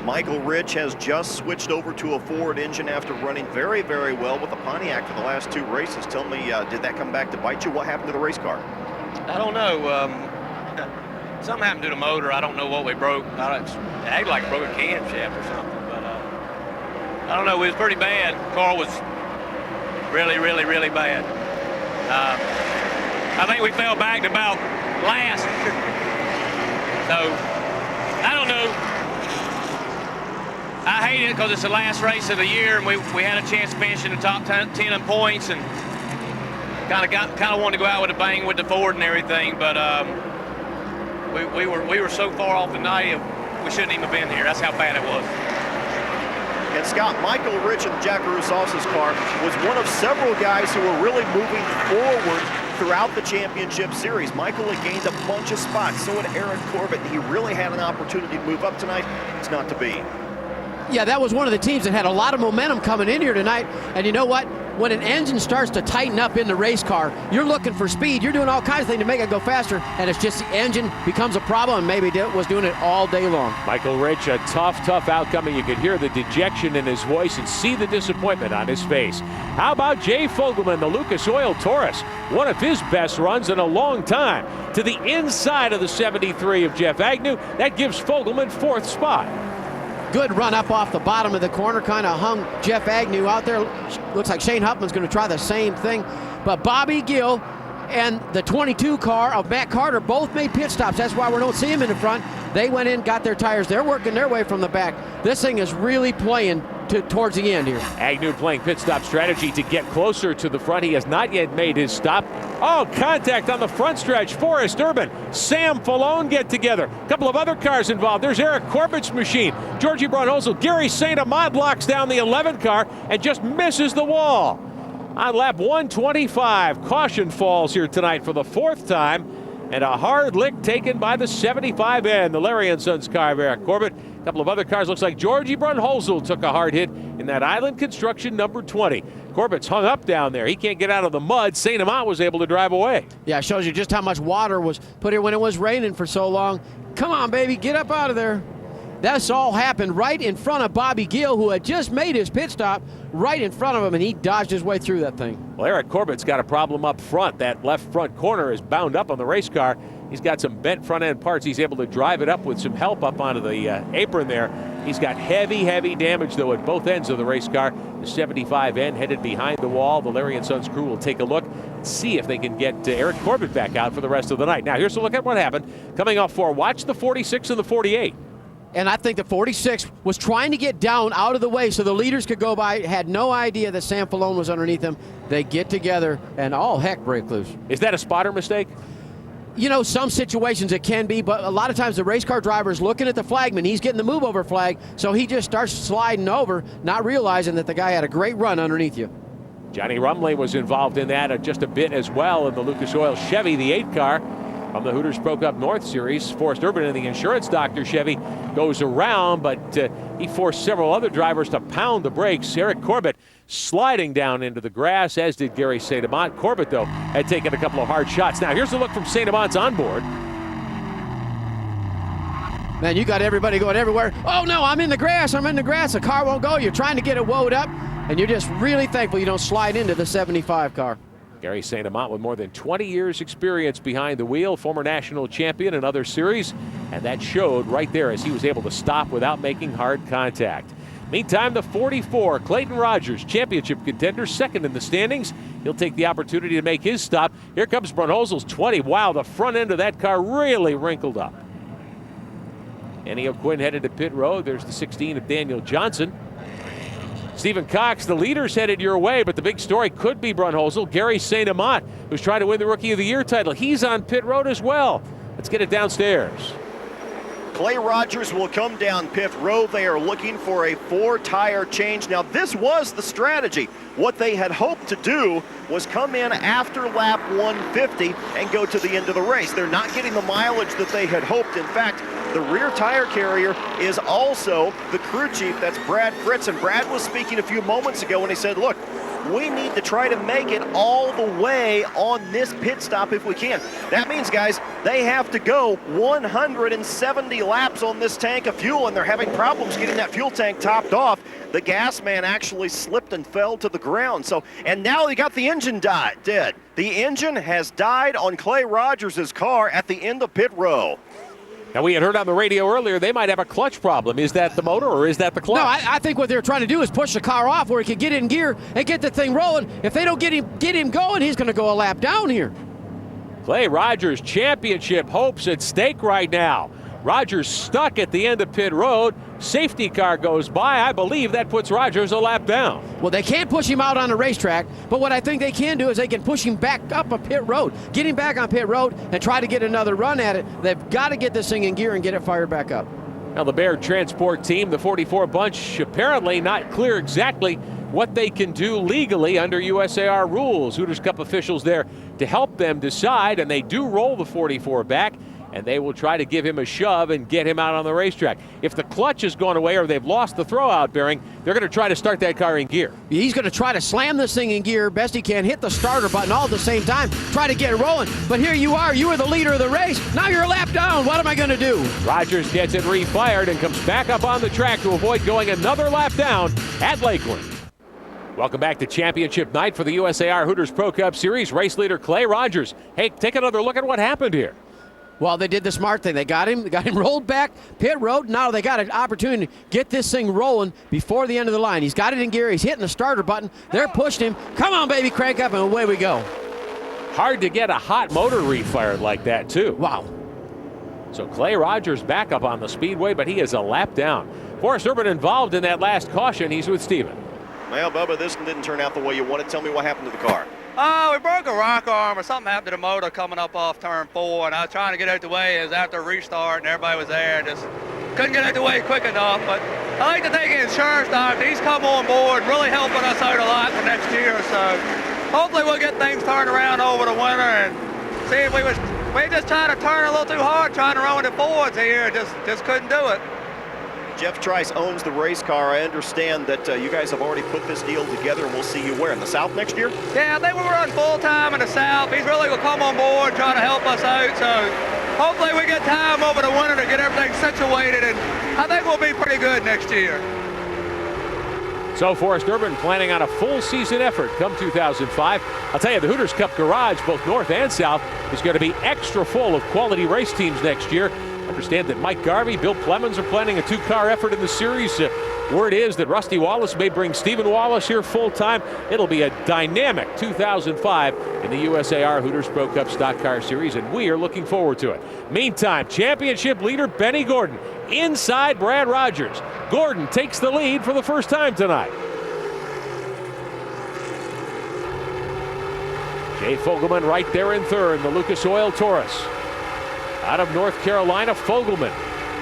Michael Rich has just switched over to a Ford engine after running very, very well with the Pontiac for the last 2 races. Tell me, did that come back to bite you? What happened to the race car? I don't know. Something happened to the motor. I don't know what we broke. It acted like broke a camshaft or something, but I don't know. It was pretty bad. The car was really, really, really bad. I think we fell back to about last. So, I don't know. I hate it because it's the last race of the year, and we had a chance to finish in the top 10 in points, and kind of wanted to go out with a bang with the Ford and everything, but we were so far off the night, we shouldn't even have been here. That's how bad it was. And Scott, Michael Rich in the Jack Rusos's car was one of several guys who were really moving forward throughout the championship series. Michael had gained a bunch of spots, so had Eric Corbett. He really had an opportunity to move up tonight. It's not to be. Yeah, that was one of the teams that had a lot of momentum coming in here tonight. And you know what? When an engine starts to tighten up in the race car, you're looking for speed. You're doing all kinds of things to make it go faster, and it's just the engine becomes a problem, and maybe was doing it all day long. Michael Rich, a tough outcome, and you could hear the dejection in his voice and see the disappointment on his face. How about Jay Fogelman, the Lucas Oil Taurus? One of his best runs in a long time. To the inside of the 73 of Jeff Agnew. That gives Fogelman 4th spot. Good run up off the bottom of the corner, kind of hung Jeff Agnew out there. Looks like Shane Huffman's going to try the same thing. But Bobby Gill and the 22 car of Matt Carter both made pit stops. That's why we don't see him in the front. They went in, got their tires. They're working their way from the back. This thing is really playing towards the end here. Agnew playing pit stop strategy to get closer to the front. He has not yet made his stop. Oh, contact on the front stretch. Forrest Urban, Sam Falone get together. A couple of other cars involved. There's Eric Corbett's machine. Georgie Brunholzl, Gary St. Amant blocks down the 11 car and just misses the wall. On lap 125, caution falls here tonight for the 4th time, and a hard lick taken by the 75N, the Larry & Sons car of Eric Corbett. A couple of other cars, looks like Georgie Brunholzl took a hard hit in that Island Construction number 20. Corbett's hung up down there. He can't get out of the mud. St. Amant was able to drive away. Yeah, it shows you just how much water was put here when it was raining for so long. Come on, baby, get up out of there. That's all happened right in front of Bobby Gill, who had just made his pit stop right in front of him, and he dodged his way through that thing. Well, Eric Corbett's got a problem up front. That left front corner is bound up on the race car. He's got some bent front end parts. He's able to drive it up with some help up onto the apron there. He's got heavy damage, though, at both ends of the race car. The 75N headed behind the wall. The Larry & Sons crew will take a look and see if they can get Eric Corbett back out for the rest of the night. Now, here's a look at what happened. Coming off 4, watch the 46 and the 48. And I think the 46 was trying to get down out of the way so the leaders could go by, had no idea that Sam Falone was underneath them. They get together, and all heck break loose. Is that a spotter mistake? You know, some situations it can be, but a lot of times the race car driver is looking at the flagman. He's getting the move over flag, so he just starts sliding over, not realizing that the guy had a great run underneath you. Johnny Rumley was involved in that just a bit as well in the Lucas Oil Chevy, the 8 car. From the Hooters Pro Cup North Series, Forrest Urban in the Insurance Doctor Chevy goes around, but he forced several other drivers to pound the brakes. Eric Corbett sliding down into the grass, as did Gary St. Amant. Corbett, though, had taken a couple of hard shots. Now, here's a look from St. Amant's onboard. Man, you got everybody going everywhere. Oh, no, I'm in the grass. The car won't go. You're trying to get it woed up, and you're just really thankful you don't slide into the 75 car. Gary St. Amant with more than 20 years experience behind the wheel, former national champion in other series, and that showed right there as he was able to stop without making hard contact. Meantime, the 44, Clayton Rogers, championship contender, second in the standings. He'll take the opportunity to make his stop. Here comes Brunhosel's 20. Wow, the front end of that car really wrinkled up. Annie O'Quinn headed to pit road. There's the 16 of Daniel Johnson. Stephen Cox, the leader's headed your way, but the big story could be Brunhosel. Gary St. Amant, who's trying to win the Rookie of the Year title. He's on pit road as well. Let's get it downstairs. Clay Rogers will come down pit road. They are looking for a 4-tire change. Now, this was the strategy. What they had hoped to do was come in after lap 150 and go to the end of the race. They're not getting the mileage that they had hoped. In fact, the rear tire carrier is also the crew chief. That's Brad Fritz. And Brad was speaking a few moments ago when he said, look, we need to try to make it all the way on this pit stop if we can. That means, guys, they have to go 170 laps on this tank of fuel, and they're having problems getting that fuel tank topped off. The gas man actually slipped and fell to the ground. So, and now they got the engine dead. The engine has died on Clay Rogers' car at the end of pit row. Now, we had heard on the radio earlier they might have a clutch problem. Is that the motor or is that the clutch? No, I think what they're trying to do is push the car off where he can get in gear and get the thing rolling. If they don't get him going, he's going to go a lap down here. Clay Rogers' championship hopes at stake right now. Rogers stuck at the end of pit road. Safety car goes by. I believe that puts Rogers a lap down. Well, they can't push him out on the racetrack, but what I think they can do is they can push him back up a pit road, get him back on pit road, and try to get another run at it. They've got to get this thing in gear and get it fired back up. Now, the Baird Transport team, the 44 bunch, apparently not clear exactly what they can do legally under USAR rules. Hooters Cup officials there to help them decide, and they do roll the 44 back, and they will try to give him a shove and get him out on the racetrack. If the clutch has gone away or they've lost the throwout bearing, they're going to try to start that car in gear. He's going to try to slam this thing in gear best he can, hit the starter button all at the same time, try to get it rolling. But here you are the leader of the race. Now you're a lap down. What am I going to do? Rogers gets it refired and comes back up on the track to avoid going another lap down at Lakeland. Welcome back to championship night for the USAR Hooters Pro Cup Series. Race leader Clay Rogers. Hey, take another look at what happened here. Well, they did the smart thing. They got him rolled back pit road. Now they got an opportunity to get this thing rolling before the end of the line. He's got it in gear. He's hitting the starter button. They're pushing him. Come on, baby, crank up, and away we go. Hard to get a hot motor refired like that, too. Wow. So Clay Rogers back up on the speedway, but he is a lap down. Forrest Urban involved in that last caution. He's with Steven. Well, Bubba, this one didn't turn out the way you wanted. Tell me what happened to the car. We broke a rock arm or something happened to the motor coming up off turn 4, and I was trying to get out the way as after a restart, and everybody was there, and just couldn't get out the way quick enough. But I like to thank the insurance doctor. He's come on board, really helping us out a lot for next year. So hopefully we'll get things turned around over the winter and see if we just trying to turn a little too hard, trying to run with the Fords here, just couldn't do it. Jeff Trice owns the race car. I understand that you guys have already put this deal together, and we'll see you where? In the South next year? Yeah, I think we'll run full-time in the South. He's really going to come on board, trying to help us out. So hopefully we get time over the winter to get everything situated, and I think we'll be pretty good next year. So Forrest Urban planning on a full season effort come 2005. I'll tell you, the Hooters Cup garage, both north and south, is going to be extra full of quality race teams next year. Understand that Mike Garvey, Bill Clemens are planning a 2-car effort in the series. Word is that Rusty Wallace may bring Stephen Wallace here full-time. It'll be a dynamic 2005 in the USAR Hooters Pro Cup Stock Car Series, and we are looking forward to it. Meantime, championship leader Benny Gordon inside Brad Rogers. Gordon takes the lead for the first time tonight. Jay Fogelman right there in third, the Lucas Oil Taurus. Out of North Carolina, Fogelman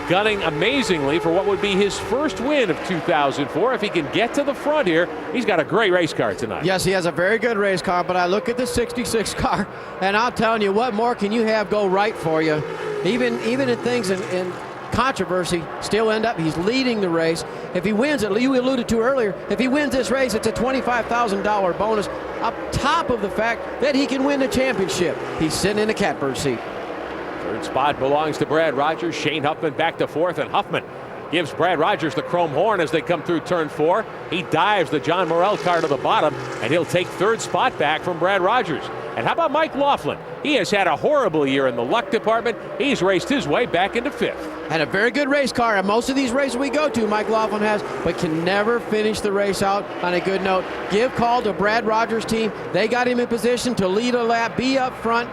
gunning amazingly for what would be his first win of 2004. If he can get to the front here, he's got a great race car tonight. Yes, he has a very good race car, but I look at the 66 car, and I'm telling you, what more can you have go right for you? Even in things in controversy, still end up, he's leading the race. If he wins it, you alluded to earlier, if he wins this race, it's a $25,000 bonus, up top of the fact that he can win the championship. He's sitting in a catbird seat. Third spot belongs to Brad Rogers. Shane Huffman back to fourth, and Huffman gives Brad Rogers the chrome horn as they come through turn 4. He dives the John Morrell car to the bottom, and he'll take third spot back from Brad Rogers. And how about Mike Laughlin? He has had a horrible year in the luck department. He's raced his way back into 5th. Had a very good race car at most of these races we go to, Mike Laughlin has, but can never finish the race out on a good note. Give call to Brad Rogers' team. They got him in position to lead a lap, be up front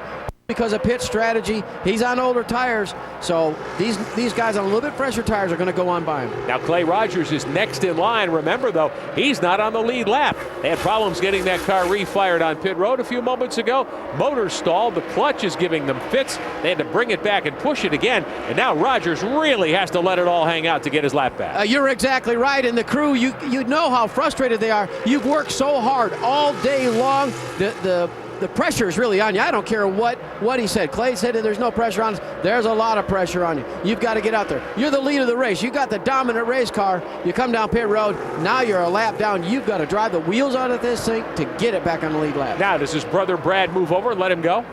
because of pit strategy. He's on older tires, so these guys on a little bit fresher tires are going to go on by him. Now Clay Rogers is next in line. Remember, though, he's not on the lead lap. They had problems getting that car refired on pit road a few moments ago. Motor stalled. The clutch is giving them fits. They had to bring it back and push it again, and now Rogers really has to let it all hang out to get his lap back. You're exactly right, and the crew, you know how frustrated they are. You've worked so hard all day long. The pressure is really on you. I don't care what he said. Clay said that there's no pressure on us. There's a lot of pressure on you. You've got to get out there. You're the lead of the race. You got the dominant race car. You come down pit road. Now you're a lap down. You've got to drive the wheels out of this thing to get it back on the lead lap. Now does his brother Brad move over and let him go?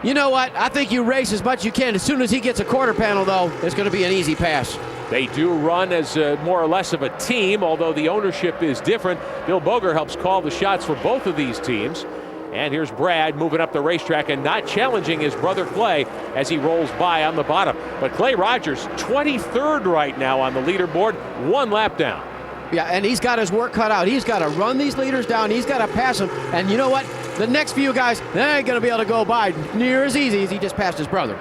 You know what? I think you race as much as you can. As soon as he gets a quarter panel, though, it's going to be an easy pass. They do run as more or less of a team, although the ownership is different. Bill Boger helps call the shots for both of these teams. And here's Brad moving up the racetrack and not challenging his brother Clay as he rolls by on the bottom. But Clay Rogers, 23rd right now on the leaderboard, 1 lap down. Yeah, and he's got his work cut out. He's got to run these leaders down. He's got to pass them. And you know what? The next few guys, they ain't going to be able to go by near as easy as he just passed his brother.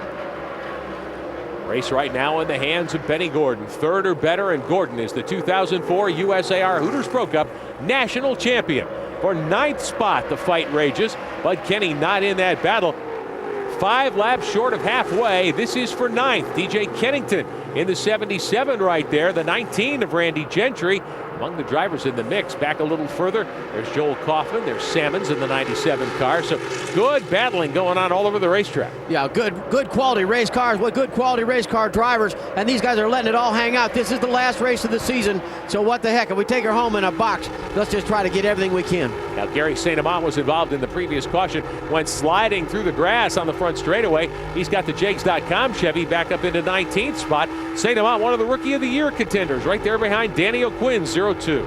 Race right now in the hands of Benny Gordon. 3rd or better, and Gordon is the 2004 USAR Hooters Pro Cup national champion. For 9th spot, the fight rages. Bud Kenny not in that battle. 5 laps short of halfway. This is for 9th. DJ Kennington in the 77 right there. The 19 of Randy Gentry. Among the drivers in the mix. Back a little further, there's Joel Kaufman. There's Sammons in the 97 car. So good battling going on all over the racetrack. Yeah, good quality race cars with good quality race car drivers. And these guys are letting it all hang out. This is the last race of the season. So what the heck? If we take her home in a box, let's just try to get everything we can. Now Gary St. Amant was involved in the previous caution. Went sliding through the grass on the front straightaway. He's got the Jags.com Chevy back up into 19th spot. St. Amant, one of the Rookie of the Year contenders, right there behind Danny O'Quinn, 0-2.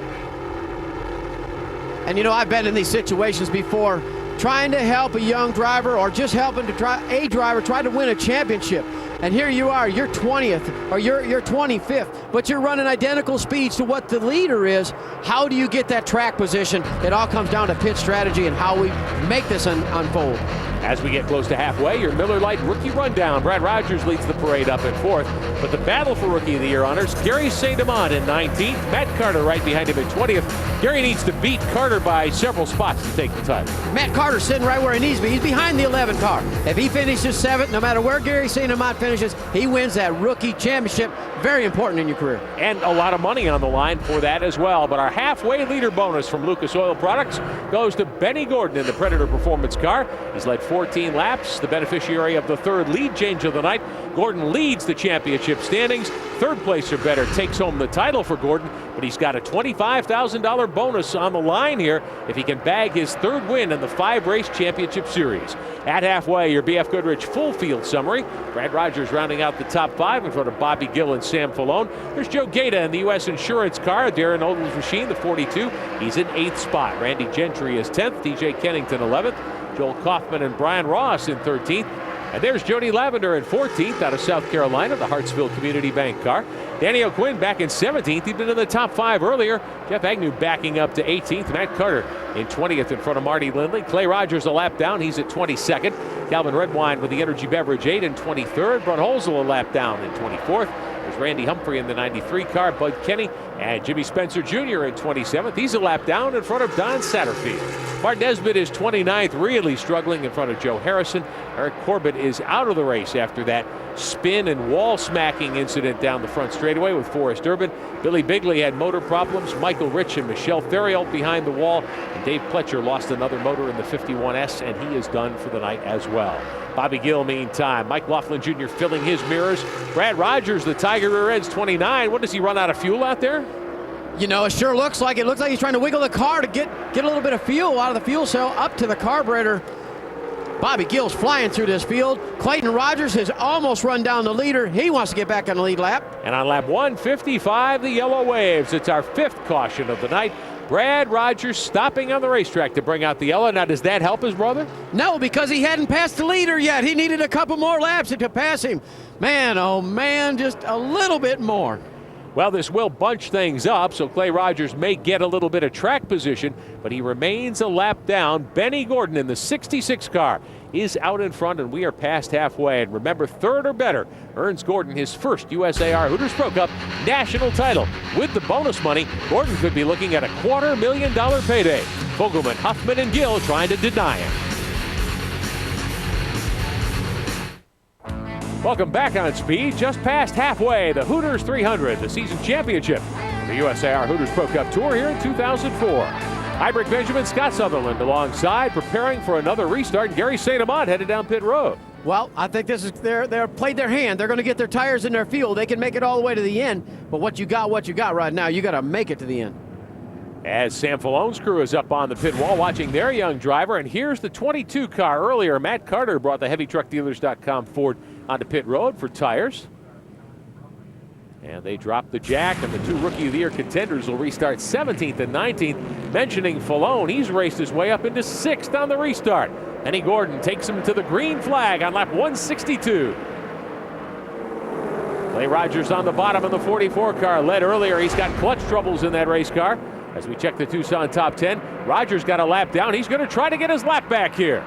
And you know, I've been in these situations before, trying to help a young driver or just helping to try a driver try to win a championship. And here you are, you're 20th or you're 25th, but you're running identical speeds to what the leader is. How do you get that track position? It all comes down to pit strategy and how we make this unfold. As we get close to halfway, your Miller Lite Rookie Rundown. Brad Rogers leads the parade up in 4th. But the battle for Rookie of the Year honors, Gary St. Amant in 19th. Matt Carter right behind him in 20th. Gary needs to beat Carter by several spots to take the title. Matt Carter's sitting right where he needs to be. He's behind the 11 car. If he finishes 7th, no matter where Gary St. Amant finishes, he wins that rookie championship. Very important in your career. And a lot of money on the line for that as well. But our halfway leader bonus from Lucas Oil Products goes to Benny Gordon in the Predator Performance car. He's led 14 laps, the beneficiary of the 3rd lead change of the night. Gordon leads the championship standings. 3rd place or better takes home the title for Gordon, but he's got a $25,000 bonus on the line here if he can bag his 3rd win in the 5-race championship series. At halfway, your BF Goodrich full field summary. Brad Rogers rounding out the top 5 in front of Bobby Gill and Sam Falone. There's Joe Gaeta in the U.S. Insurance car. Darren Odell's machine, the 42. He's in 8th spot. Randy Gentry is 10th. DJ Kennington 11th. Joel Kaufman and Brian Ross in 13th. And there's Jody Lavender in 14th out of South Carolina, the Hartsville Community Bank car. Danny O'Quinn back in 17th. He'd been in the top 5 earlier. Jeff Agnew backing up to 18th. Matt Carter in 20th in front of Marty Lindley. Clay Rogers a lap down. He's at 22nd. Calvin Redwine with the Energy Beverage 8 in 23rd. Brun Holzel a lap down in 24th. There's Randy Humphrey in the 93 car. Bud Kenny and Jimmy Spencer Jr. in 27th. He's a lap down in front of Don Satterfield. Bart Nesbitt is 29th, really struggling in front of Joe Harrison. Eric Corbett is out of the race after that spin and wall smacking incident down the front straightaway with Forrest Urban. Billy Bigley had motor problems. Michael Rich and Michelle Theriault behind the wall. And Dave Pletcher lost another motor in the 51S, and he is done for the night as well. Bobby Gill, meantime. Mike Laughlin Jr. filling his mirrors. Brad Rogers, the Tiger Rear End's 29. What, does he run out of fuel out there? You know, it sure looks like it. Looks like he's trying to wiggle the car to get a little bit of fuel out of the fuel cell up to the carburetor. Bobby Gill's flying through this field. Clayton Rogers has almost run down the leader. He wants to get back on the lead lap. And on lap 155, the Yellow Waves. It's our 5th caution of the night. Brad Rogers stopping on the racetrack to bring out the yellow. Now, does that help his brother? No, because he hadn't passed the leader yet. He needed a couple more laps to pass him. Man, oh man, just a little bit more. Well, this will bunch things up, so Clay Rogers may get a little bit of track position, but he remains a lap down. Benny Gordon in the 66 car is out in front, and we are past halfway. And remember, third or better earns Gordon his first USAR Hooters Pro Cup national title. With the bonus money, Gordon could be looking at a $250,000 payday. Fogelman, Huffman, and Gill trying to deny him. Welcome back on Speed. Just past halfway, the Hooters 300, the season championship, the USAR Hooters Pro Cup Tour here in 2004. Hybrid Benjamin, Scott Sutherland alongside, preparing for another restart. Gary St. Amant headed down pit road. Well, I think this is they're played their hand. They're going to get their tires in their fuel. They can make it all the way to the end, but what you got right now, you got to make it to the end. As Sam Fallone's crew is up on the pit wall watching their young driver, and here's the 22 car earlier. Matt Carter brought the HeavyTruckDealers.com Ford onto pit road for tires. And they drop the jack, and the two Rookie of the Year contenders will restart 17th and 19th. Mentioning Fallone, he's raced his way up into 6th on the restart. Benny Gordon takes him to the green flag on lap 162. Clay Rogers on the bottom of the 44 car. Led earlier, he's got clutch troubles in that race car. As we check the Tucson top 10, Rogers got a lap down. He's going to try to get his lap back here.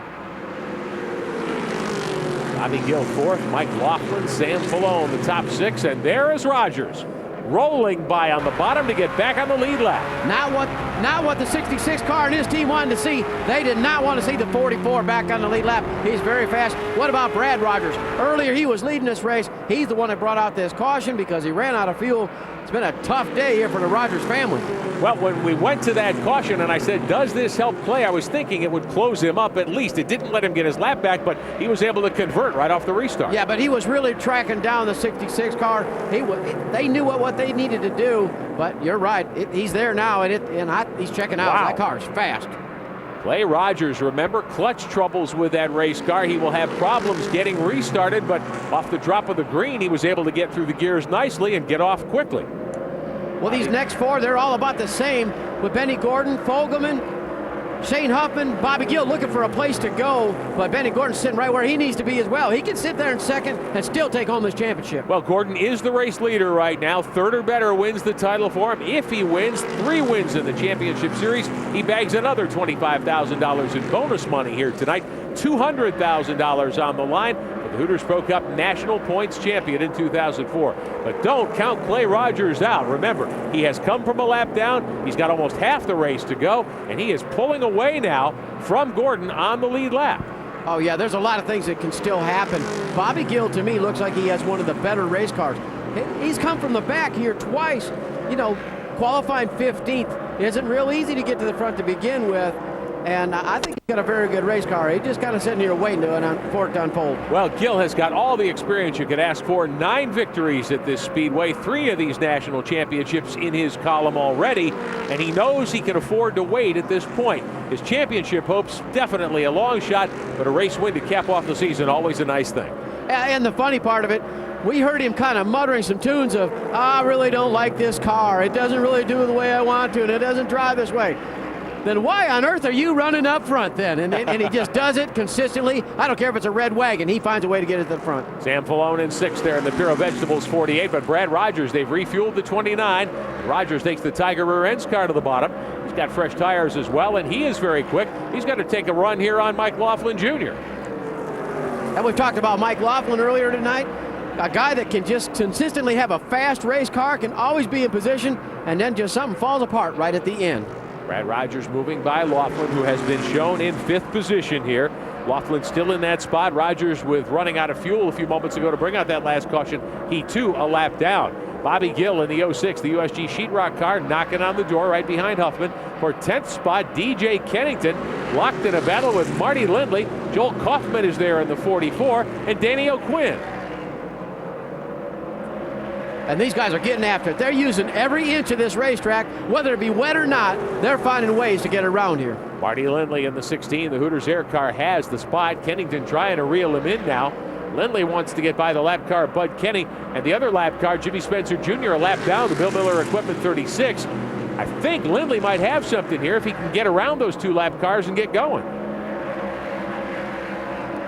Bobby Gill fourth, Mike Laughlin, Sam Fallone the top 6, and there is Rogers rolling by on the bottom to get back on the lead lap. Not what the 66 car and his team wanted to see. They did not want to see the 44 back on the lead lap. He's very fast. What about Brad Rogers? Earlier he was leading this race. He's the one that brought out this caution because he ran out of fuel. It's been a tough day here for the Rogers family. Well, when we went to that caution and I said, does this help Clay? I was thinking it would close him up at least. It didn't let him get his lap back, but he was able to convert right off the restart. Yeah, but he was really tracking down the 66 car. They knew what they needed to do, but you're right. He's there now, and he's checking out. Wow. That car's fast. Clay Rogers, remember, clutch troubles with that race car. He will have problems getting restarted, but off the drop of the green, he was able to get through the gears nicely and get off quickly. Well, these next four, they're all about the same with Benny Gordon, Fogelman, Shane Huffman, Bobby Gill looking for a place to go, but Benny Gordon's sitting right where he needs to be as well. He can sit there in second and still take home this championship. Well, Gordon is the race leader right now. Third or better wins the title for him. If he wins 3 wins in the championship series, he bags another $25,000 in bonus money here tonight. $200,000 on the line. The Hooters Pro Cup National Points Champion in 2004. But don't count Clay Rogers out. Remember, he has come from a lap down. He's got almost half the race to go, and he is pulling away now from Gordon on the lead lap. Oh, yeah, there's a lot of things that can still happen. Bobby Gill, to me, looks like he has one of the better race cars. He's come from the back here twice. You know, qualifying 15th. It isn't real easy to get to the front to begin with. And I think he's got a very good race car. He's just kind of sitting here waiting for it to unfold. Well, Gill has got all the experience you could ask for. 9 victories at this speedway, 3 of these national championships in his column already, and he knows he can afford to wait at this point. His championship hopes, definitely a long shot, but a race win to cap off the season, always a nice thing. And the funny part of it, we heard him kind of muttering some tunes of, I really don't like this car. It doesn't really do the way I want to, and it doesn't drive this way. Then why on earth are you running up front then? And he just does it consistently. I don't care if it's a red wagon. He finds a way to get it to the front. Sam Fallone in 6th there in the Puro Vegetables 48, but Brad Rogers, they've refueled the 29. Rogers takes the Tiger rear ends car to the bottom. He's got fresh tires as well, and he is very quick. He's going to take a run here on Mike Laughlin Jr. And we've talked about Mike Laughlin earlier tonight. A guy that can just consistently have a fast race car, can always be in position, and then just something falls apart right at the end. Brad Rogers moving by Laughlin, who has been shown in 5th position here. Laughlin still in that spot. Rogers with running out of fuel a few moments ago to bring out that last caution. He too a lap down. Bobby Gill in the 06, the USG Sheetrock car, knocking on the door right behind Huffman. For 10th spot, DJ Kennington locked in a battle with Marty Lindley. Joel Kaufman is there in the 44, and Danny O'Quinn. And these guys are getting after it. They're using every inch of this racetrack, whether it be wet or not. They're finding ways to get around here. Marty Lindley in the 16. The Hooters Air car has the spot. Kennington trying to reel him in now. Lindley wants to get by the lap car, Bud Kenny, and the other lap car, Jimmy Spencer Jr., a lap down, the Bill Miller Equipment 36. I think Lindley might have something here if he can get around those 2-lap cars and get going.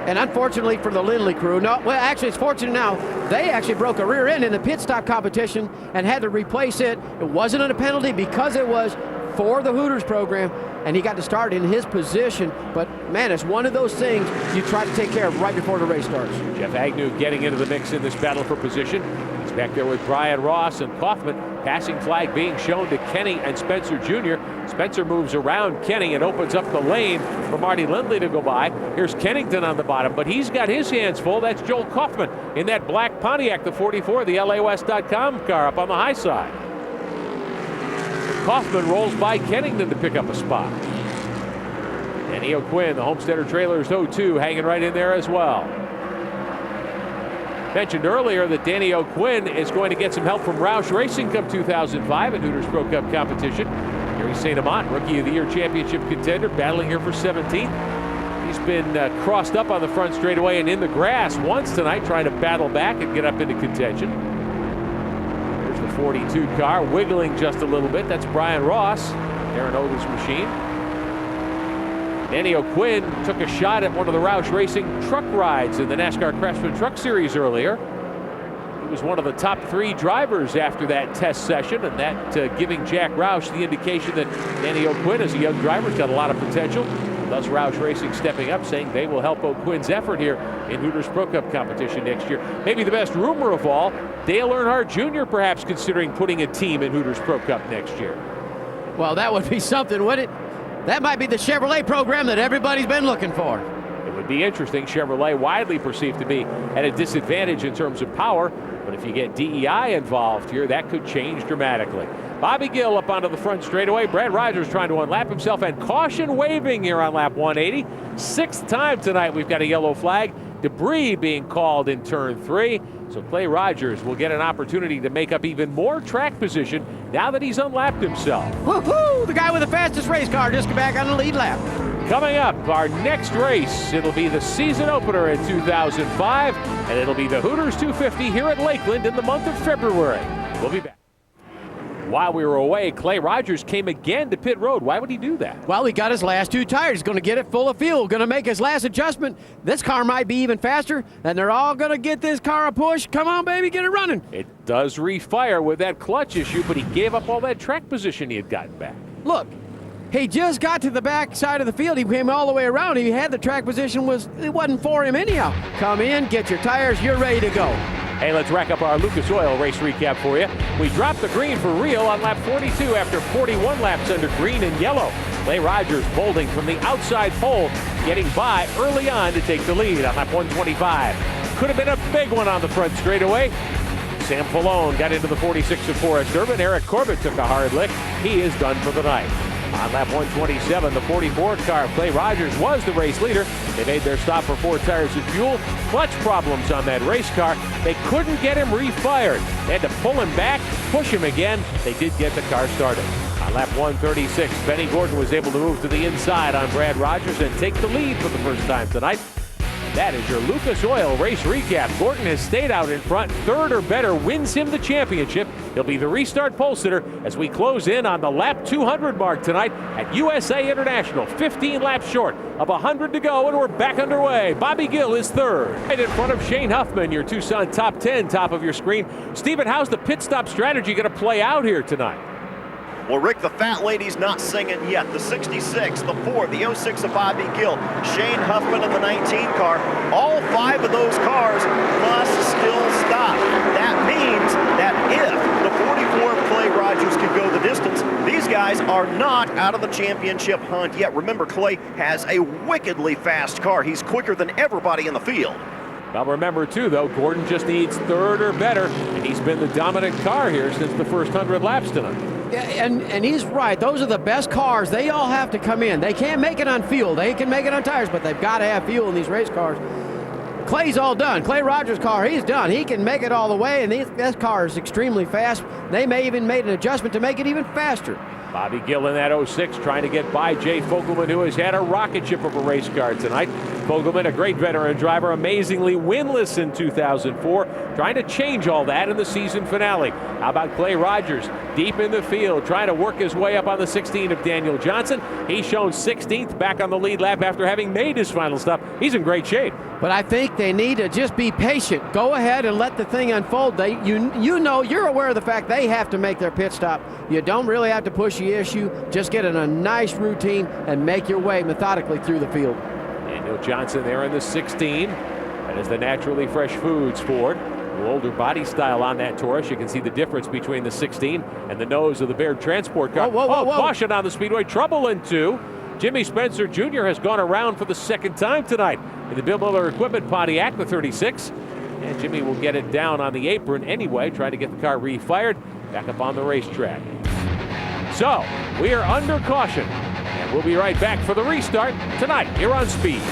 And unfortunately for the Lindley crew, well, actually it's fortunate now, they actually broke a rear end in the pit stop competition and had to replace it. It wasn't a penalty because it was for the Hooters program, and he got to start in his position. But man, it's one of those things you try to take care of right before the race starts. Jeff Agnew getting into the mix in this battle for position. He's back there with Brian Ross and Kaufman. Passing flag being shown to Kenny and Spencer Jr. Spencer moves around Kenny and opens up the lane for Marty Lindley to go by. Here's Kennington on the bottom, but he's got his hands full. That's Joel Kaufman in that black Pontiac, the 44, the LAWest.com car up on the high side. Kaufman rolls by Kennington to pick up a spot. Danny O'Quinn, the Homesteader Trailers 02, hanging right in there as well. Mentioned earlier that Danny O'Quinn is going to get some help from Roush Racing Cup 2005 at Hooters Pro Cup competition. Gary St. Amant, Rookie of the Year championship contender, battling here for 17th. He's been crossed up on the front straightaway and in the grass once tonight, trying to battle back and get up into contention. There's the 42 car, wiggling just a little bit. That's Brian Ross, Aaron Oda's machine. Danny O'Quinn took a shot at one of the Roush Racing truck rides in the NASCAR Craftsman Truck Series earlier. He was one of the top 3 drivers after that test session, and that giving Jack Roush the indication that Danny O'Quinn, as a young driver, has got a lot of potential. Thus Roush Racing stepping up, saying they will help O'Quinn's effort here in Hooters Pro Cup competition next year. Maybe the best rumor of all, Dale Earnhardt Jr. perhaps considering putting a team in Hooters Pro Cup next year. Well, that would be something, wouldn't it? That might be the Chevrolet program that everybody's been looking for. It would be interesting. Chevrolet widely perceived to be at a disadvantage in terms of power, but if you get DEI involved here, that could change dramatically. Bobby Gill up onto the front straightaway. Brad Rogers trying to unlap himself, and caution waving here on lap 180. 6th time tonight we've got a yellow flag. Debris being called in turn 3. So Clay Rogers will get an opportunity to make up even more track position now that he's unlapped himself. Woohoo! The guy with the fastest race car just got back on the lead lap. Coming up, our next race, it'll be the season opener in 2005, and it'll be the Hooters 250 here at Lakeland in the month of February. We'll be back. While we were away, Clay Rogers came again to pit road. Why would he do that? Well, he got his last 2 tires. He's going to get it full of fuel. Going to make his last adjustment. This car might be even faster, and they're all going to get this car a push. Come on, baby, get it running. It does refire with that clutch issue, but he gave up all that track position he had gotten back. Look, he just got to the back side of the field. He came all the way around. He had the track position. It wasn't for him anyhow. Come in, get your tires. You're ready to go. Hey, let's rack up our Lucas Oil race recap for you. We dropped the green for real on lap 42 after 41 laps under green and yellow. Clay Rogers bolting from the outside pole, getting by early on to take the lead on lap 125. Could have been a big one on the front straightaway. Sam Falone got into the 46 of Forrest Urban. Eric Corbett took a hard lick. He is done for the night. On lap 127, the 44 car of Clay Rogers was the race leader. They made their stop for 4 tires of fuel. Clutch problems on that race car. They couldn't get him refired. They had to pull him back, push him again. They did get the car started. On lap 136, Benny Gordon was able to move to the inside on Brad Rogers and take the lead for the first time tonight. That is your Lucas Oil race recap. Gordon has stayed out in front. 3rd or better wins him the championship. He'll be the restart pole sitter as we close in on the lap 200 mark tonight at USA International. 15 laps short of 100 to go, and we're back underway. Bobby Gill is 3rd. Right in front of Shane Huffman, your Tucson top 10, top of your screen. Stephen, how's the pit stop strategy going to play out here tonight? Well, Rick, the fat lady's not singing yet. The 66, the 4, the 06 of Bobby Gill, Shane Huffman in the 19 car. All 5 of those cars must still stop. That means that if the 44 of Clay Rogers can go the distance, these guys are not out of the championship hunt yet. Remember, Clay has a wickedly fast car. He's quicker than everybody in the field. Well, remember, too, though, Gordon just needs 3rd or better, and he's been the dominant car here since the first 100 laps tonight. Yeah, and he's right. Those are the best cars. They all have to come in. They can't make it on fuel. They can make it on tires, but they've got to have fuel in these race cars. Clay's all done. Clay Rogers' car, he's done. He can make it all the way, and this car is extremely fast. They may even made an adjustment to make it even faster. Bobby Gill in that 06 trying to get by Jay Fogelman, who has had a rocket ship of a race car tonight. Fogelman, a great veteran driver, amazingly winless in 2004, trying to change all that in the season finale. How about Clay Rogers? deep in the field, trying to work his way up on the 16 of Daniel Johnson. He's shown 16th, back on the lead lap after having made his final stop. He's in great shape. But I think they need to just be patient. Go ahead and let the thing unfold. You know, you're aware of the fact they have to make their pit stop. You don't really have to push the issue. Just get in a nice routine and make your way methodically through the field. Daniel Johnson there in the 16. That is the Naturally Fresh Foods Ford. A little older body style on that Taurus. You can see the difference between the 16 and the nose of the Baird transport car. Whoa. Caution on the speedway. Trouble in 2. Jimmy Spencer Jr. has gone around for the second time tonight in the Bill Miller Equipment Pontiac, the 36. And Jimmy will get it down on the apron anyway, trying to get the car refired back up on the racetrack. So, we are under caution, and we'll be right back for the restart tonight here on Speed.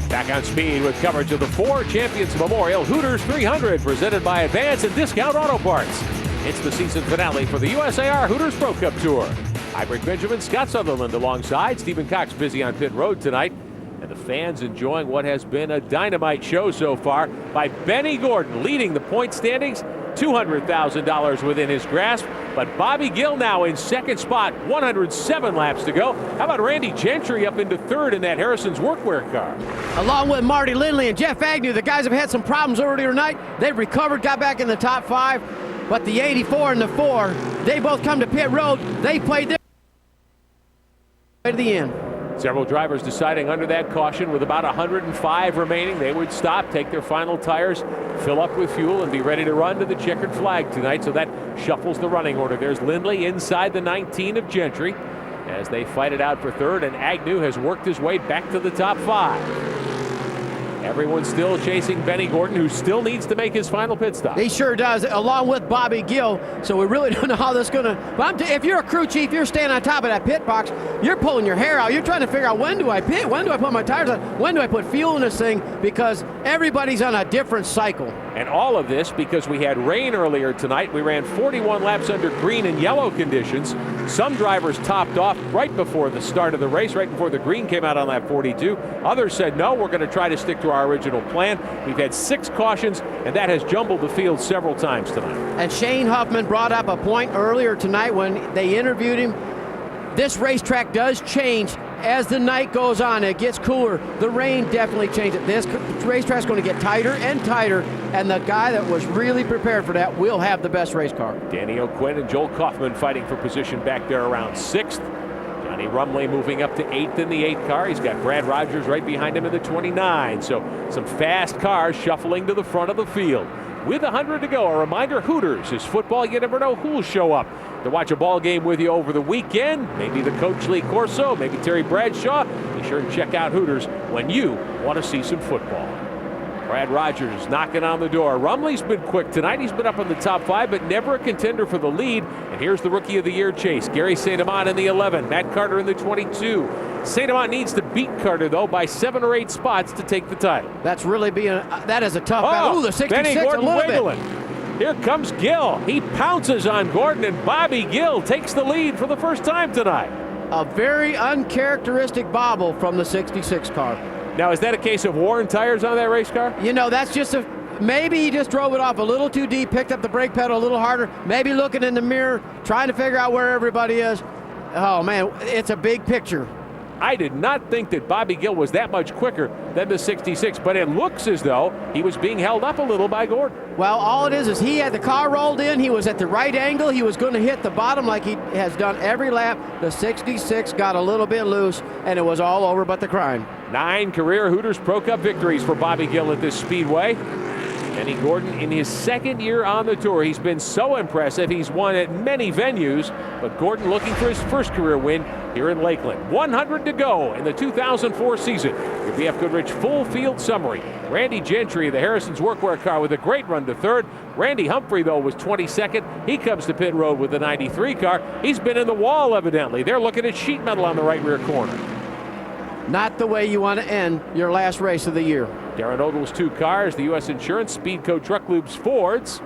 Back on Speed with coverage of the Four Champions Memorial Hooters 300 presented by Advance and Discount Auto Parts. It's the season finale for the USAR Hooters Pro Cup Tour. I'm Rick Benjamin, Scott Sutherland alongside. Stephen Cox busy on pit road tonight. And the fans enjoying what has been a dynamite show so far by Benny Gordon leading the point standings. $200,000 within his grasp. But Bobby Gill now in second spot, 107 laps to go. How about Randy Gentry up into third in that Harrison's workwear car? Along with Marty Lindley and Jeff Agnew, the guys have had some problems earlier tonight. They've recovered, got back in the top 5. But the 84 and the 4, they both come to pit road. They played their way to the end. Several drivers deciding under that caution with about 105 remaining, they would stop, take their final tires, fill up with fuel, and be ready to run to the checkered flag tonight. So that shuffles the running order. There's Lindley inside the 19 of Gentry as they fight it out for third, and Agnew has worked his way back to the top 5. Everyone's still chasing Benny Gordon, who still needs to make his final pit stop. He sure does, along with Bobby Gill. So we really don't know how this is going to... But if you're a crew chief, you're standing on top of that pit box, you're pulling your hair out. You're trying to figure out, when do I pit? When do I put my tires on? When do I put fuel in this thing? Because everybody's on a different cycle. And all of this because we had rain earlier tonight. We ran 41 laps under green and yellow conditions. Some drivers topped off right before the start of the race, right before the green came out on lap 42. Others said, no, we're going to try to stick to our original plan. We've had 6 cautions, and that has jumbled the field several times tonight. And Shane Huffman brought up a point earlier tonight when they interviewed him. This racetrack does change as the night goes on. It gets cooler. The rain definitely changes it. This racetrack's going to get tighter and tighter, and the guy that was really prepared for that will have the best race car. Danny O'Quinn and Joel Kaufman fighting for position back there around 6th. Johnny Rumley moving up to 8th in the 8 car. He's got Brad Rogers right behind him in the 29. So some fast cars shuffling to the front of the field. With 100 to go, a reminder, Hooters is football. You never know who'll show up to watch a ball game with you over the weekend. Maybe the coach Lee Corso, maybe Terry Bradshaw. Be sure to check out Hooters when you want to see some football. Brad Rogers knocking on the door. Rumley's been quick tonight. He's been up in the top 5, but never a contender for the lead. And here's the Rookie of the Year chase. Gary St. Amant in the 11, Matt Carter in the 22. St. Amant needs to beat Carter, though, by 7 or 8 spots to take the title. That's really that is a tough battle. Ooh, the 66 Benny Gordon a little wiggling. bit. Here comes Gill. He pounces on Gordon, and Bobby Gill takes the lead for the first time tonight. A very uncharacteristic bobble from the 66 car. Now, is that a case of worn tires on that race car? You know, that's just maybe he just drove it off a little too deep, picked up the brake pedal a little harder, maybe looking in the mirror, trying to figure out where everybody is. Oh, man, it's a big picture. I did not think that Bobby Gill was that much quicker than the 66, but it looks as though he was being held up a little by Gordon. Well, all it is he had the car rolled in. He was at the right angle. He was going to hit the bottom like he has done every lap. The 66 got a little bit loose, and it was all over but the crime. 9 career Hooters Pro Cup victories for Bobby Gill at this speedway. Benny Gordon in his 2nd year on the tour. He's been so impressive. He's won at many venues, but Gordon looking for his first career win here in Lakeland. 100 to go in the 2004 season. Your BF Goodrich full field summary. Randy Gentry, the Harrison's workwear car, with a great run to 3rd. Randy Humphrey, though, was 22nd. He comes to pit road with the 93 car. He's been in the wall, evidently. They're looking at sheet metal on the right rear corner. Not the way you want to end your last race of the year. Darren Ogle's 2 cars, the U.S. Insurance, Speedco Truck Loops Fords.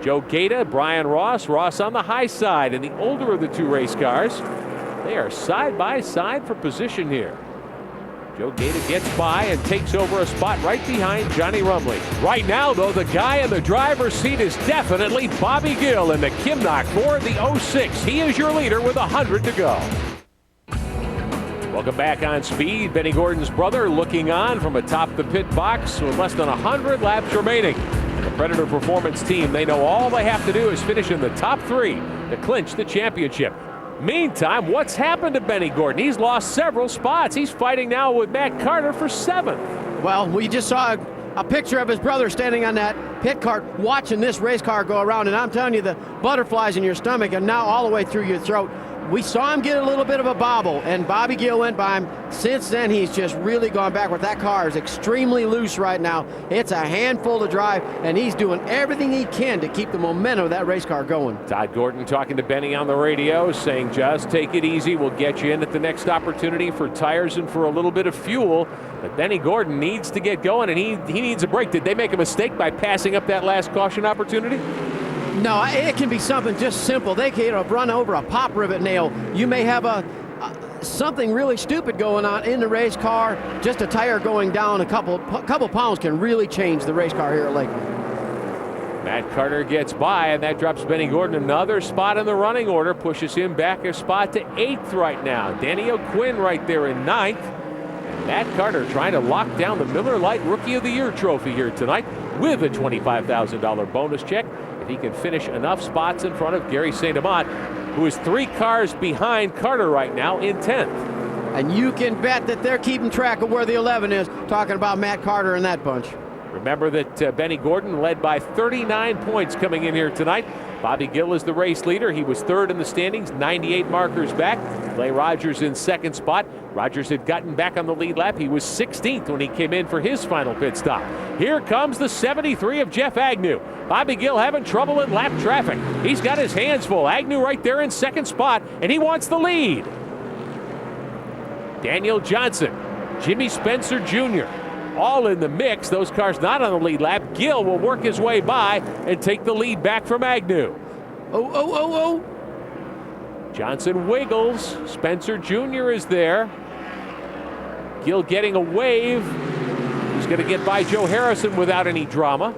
Joe Gaeta, Brian Ross. Ross on the high side in the older of the 2 race cars. They are side by side for position here. Joe Gaeta gets by and takes over a spot right behind Johnny Rumley. Right now, though, the guy in the driver's seat is definitely Bobby Gill in the Kimnock Ford, the 06. He is your leader with 100 to go. Welcome back on Speed. Benny Gordon's brother looking on from atop the pit box with less than 100 laps remaining. And the Predator Performance team, they know all they have to do is finish in the top 3 to clinch the championship. Meantime, what's happened to Benny Gordon? He's lost several spots. He's fighting now with Matt Carter for 7th. Well, we just saw a picture of his brother standing on that pit cart watching this race car go around, and I'm telling you, the butterflies in your stomach are now all the way through your throat. We saw him get a little bit of a bobble, and Bobby Gill went by him. Since then, he's just really gone backward. That car is extremely loose right now. It's a handful to drive, and he's doing everything he can to keep the momentum of that race car going. Todd Gordon talking to Benny on the radio, saying just take it easy. We'll get you in at the next opportunity for tires and for a little bit of fuel. But Benny Gordon needs to get going, and he needs a break. Did they make a mistake by passing up that last caution opportunity? No, it can be something just simple. They could have run over a pop rivet nail. You may have something really stupid going on in the race car. Just a tire going down a couple pounds can really change the race car here at Lakeland. Matt Carter gets by, and that drops Benny Gordon another spot in the running order, pushes him back a spot to 8th right now. Danny O'Quinn right there in 9th. And Matt Carter trying to lock down the Miller Lite Rookie of the Year trophy here tonight with a $25,000 bonus check. He can finish enough spots in front of Gary St. Amant, who is 3 cars behind Carter right now in 10th. And you can bet that they're keeping track of where the 11 is, talking about Matt Carter and that bunch. Remember that Benny Gordon led by 39 points coming in here tonight. Bobby Gill is the race leader. He was 3rd in the standings, 98 markers back. Clay Rogers in 2nd spot. Rogers had gotten back on the lead lap. He was 16th when he came in for his final pit stop. Here comes the 73 of Jeff Agnew. Bobby Gill having trouble in lap traffic. He's got his hands full. Agnew right there in 2nd spot, and he wants the lead. Daniel Johnson, Jimmy Spencer Jr., all in the mix. Those cars not on the lead lap. Gill will work his way by and take the lead back from Agnew. Oh. Johnson wiggles. Spencer Jr. is there. Gill getting a wave. He's going to get by Joe Harrison without any drama.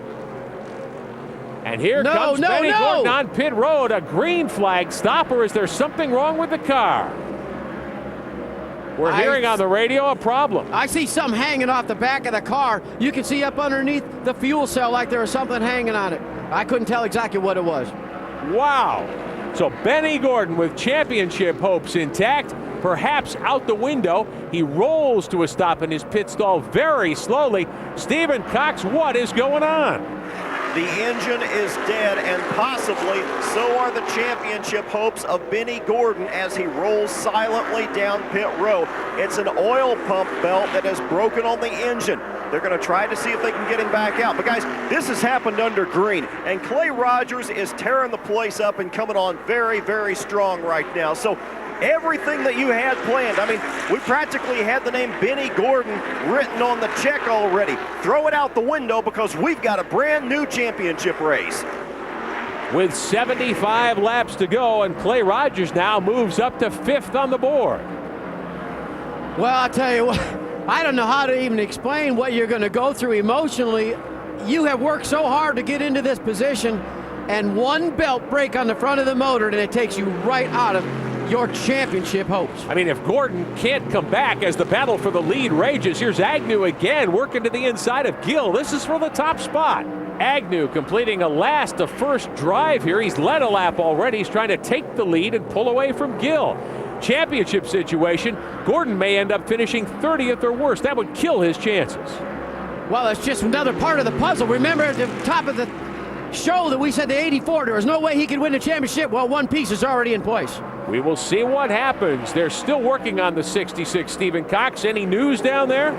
And here comes Benny Gordon on pit road. A green flag stopper. Is there something wrong with the car? We're hearing on the radio a problem. I see something hanging off the back of the car. You can see up underneath the fuel cell like there was something hanging on it. I couldn't tell exactly what it was. Wow. So Benny Gordon with championship hopes intact, perhaps out the window. He rolls to a stop in his pit stall very slowly. Stephen Cox, what is going on? The engine is dead, and possibly so are the championship hopes of Benny Gordon as he rolls silently down pit row. It's an oil pump belt that has broken on the engine. They're going to try to see if they can get him back out. But guys, this has happened under green, and Clay Rogers is tearing the place up and coming on very, very strong right now. So everything that you had planned, I mean, we practically had the name Benny Gordon written on the check already. Throw it out the window because we've got a brand new championship race. With 75 laps to go, and Clay Rogers now moves up to 5th on the board. Well, I'll tell you what, I don't know how to even explain what you're going to go through emotionally. You have worked so hard to get into this position, and one belt break on the front of the motor, and it takes you right out of your championship hopes. I mean, if Gordon can't come back as the battle for the lead rages, here's Agnew again working to the inside of Gill. This is for the top spot. Agnew completing a last to first drive here. He's led a lap already. He's trying to take the lead and pull away from Gill. Championship situation, Gordon may end up finishing 30th or worse. That would kill his chances. Well, it's just another part of the puzzle. Remember at the top of the show that we said the 84, there was no way he could win the championship. Well, one piece is already in place. We will see what happens. They're still working on the 66, Stephen Cox. Any news down there?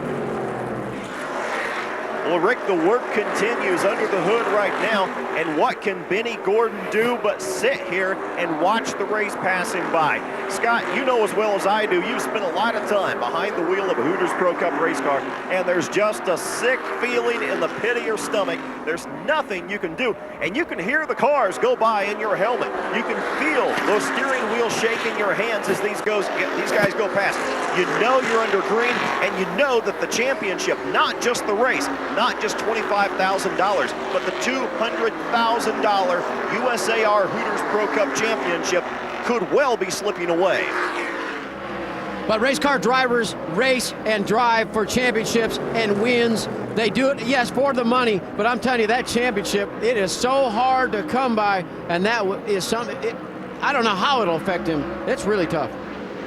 Well, Rick, the work continues under the hood right now, and what can Benny Gordon do but sit here and watch the race pass him by? Scott, you know as well as I do, you've spent a lot of time behind the wheel of a Hooters Pro Cup race car, and there's just a sick feeling in the pit of your stomach. There's nothing you can do, and you can hear the cars go by in your helmet. You can feel those steering wheels shaking your hands as these guys go past. You know you're under green, and you know that the championship, not just the race, not just $25,000, but the $200,000 USAR Hooters Pro Cup Championship could well be slipping away. But race car drivers race and drive for championships and wins. They do it, yes, for the money, but I'm telling you, that championship, it is so hard to come by, and that is something, I don't know how it'll affect him. It's really tough.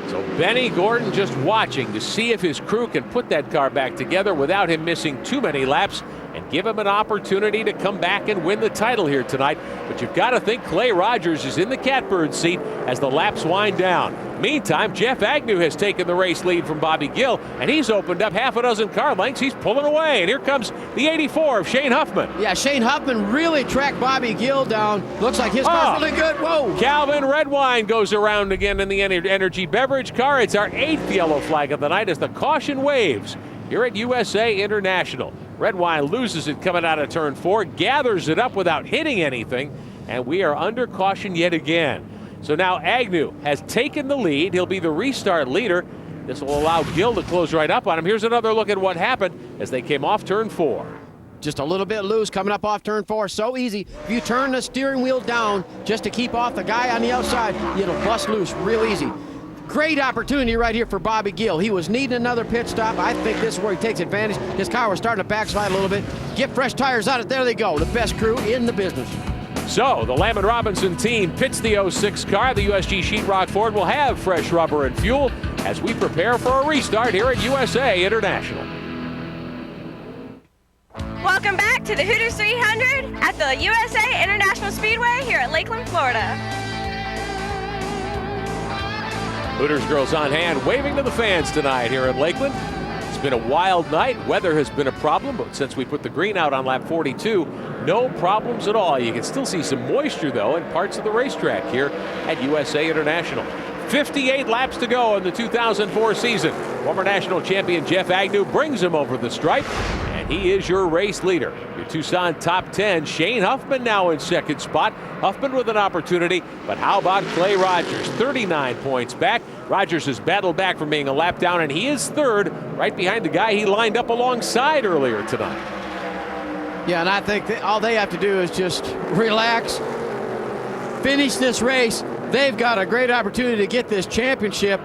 So Benny Gordon just watching to see if his crew can put that car back together without him missing too many laps and give him an opportunity to come back and win the title here tonight. But you've got to think Clay Rogers is in the catbird seat as the laps wind down. Meantime, Jeff Agnew has taken the race lead from Bobby Gill, and he's opened up half a dozen car lengths. He's pulling away, and here comes the 84 of Shane Huffman. Yeah, Shane Huffman really tracked Bobby Gill down. Looks like his car's really good. Whoa. Calvin Redwine goes around again in the energy beverage car. It's our 8th yellow flag of the night as the caution waves here at USA International. Redwine loses it coming out of turn 4, gathers it up without hitting anything, and we are under caution yet again. So now Agnew has taken the lead. He'll be the restart leader. This will allow Gill to close right up on him. Here's another look at what happened as they came off turn 4. Just a little bit loose coming up off turn 4. So easy. If you turn the steering wheel down just to keep off the guy on the outside, it'll bust loose real easy. Great opportunity right here for Bobby Gill. He was needing another pit stop. I think this is where he takes advantage. His car was starting to backslide a little bit. Get fresh tires on it. There they go. The best crew in the business. So the Lamb & Robinson team pits the 06 car. The USG Sheetrock Ford will have fresh rubber and fuel as we prepare for a restart here at USA International. Welcome back to the Hooters 300 at the USA International Speedway here at Lakeland, Florida. Hooters girls on hand, waving to the fans tonight here in Lakeland. It's been a wild night. Weather has been a problem, but since we put the green out on lap 42, no problems at all. You can still see some moisture, though, in parts of the racetrack here at USA International. 58 laps to go in the 2004 season. Former national champion Jeff Agnew brings him over the stripe, and he is your race leader. Your Tucson top 10, Shane Huffman now in second spot. Huffman with an opportunity, but how about Clay Rogers? 39 points back. Rogers has battled back from being a lap down, and he is third, right behind the guy he lined up alongside earlier tonight. Yeah, and I think all they have to do is just relax, finish this race. They've got a great opportunity to get this championship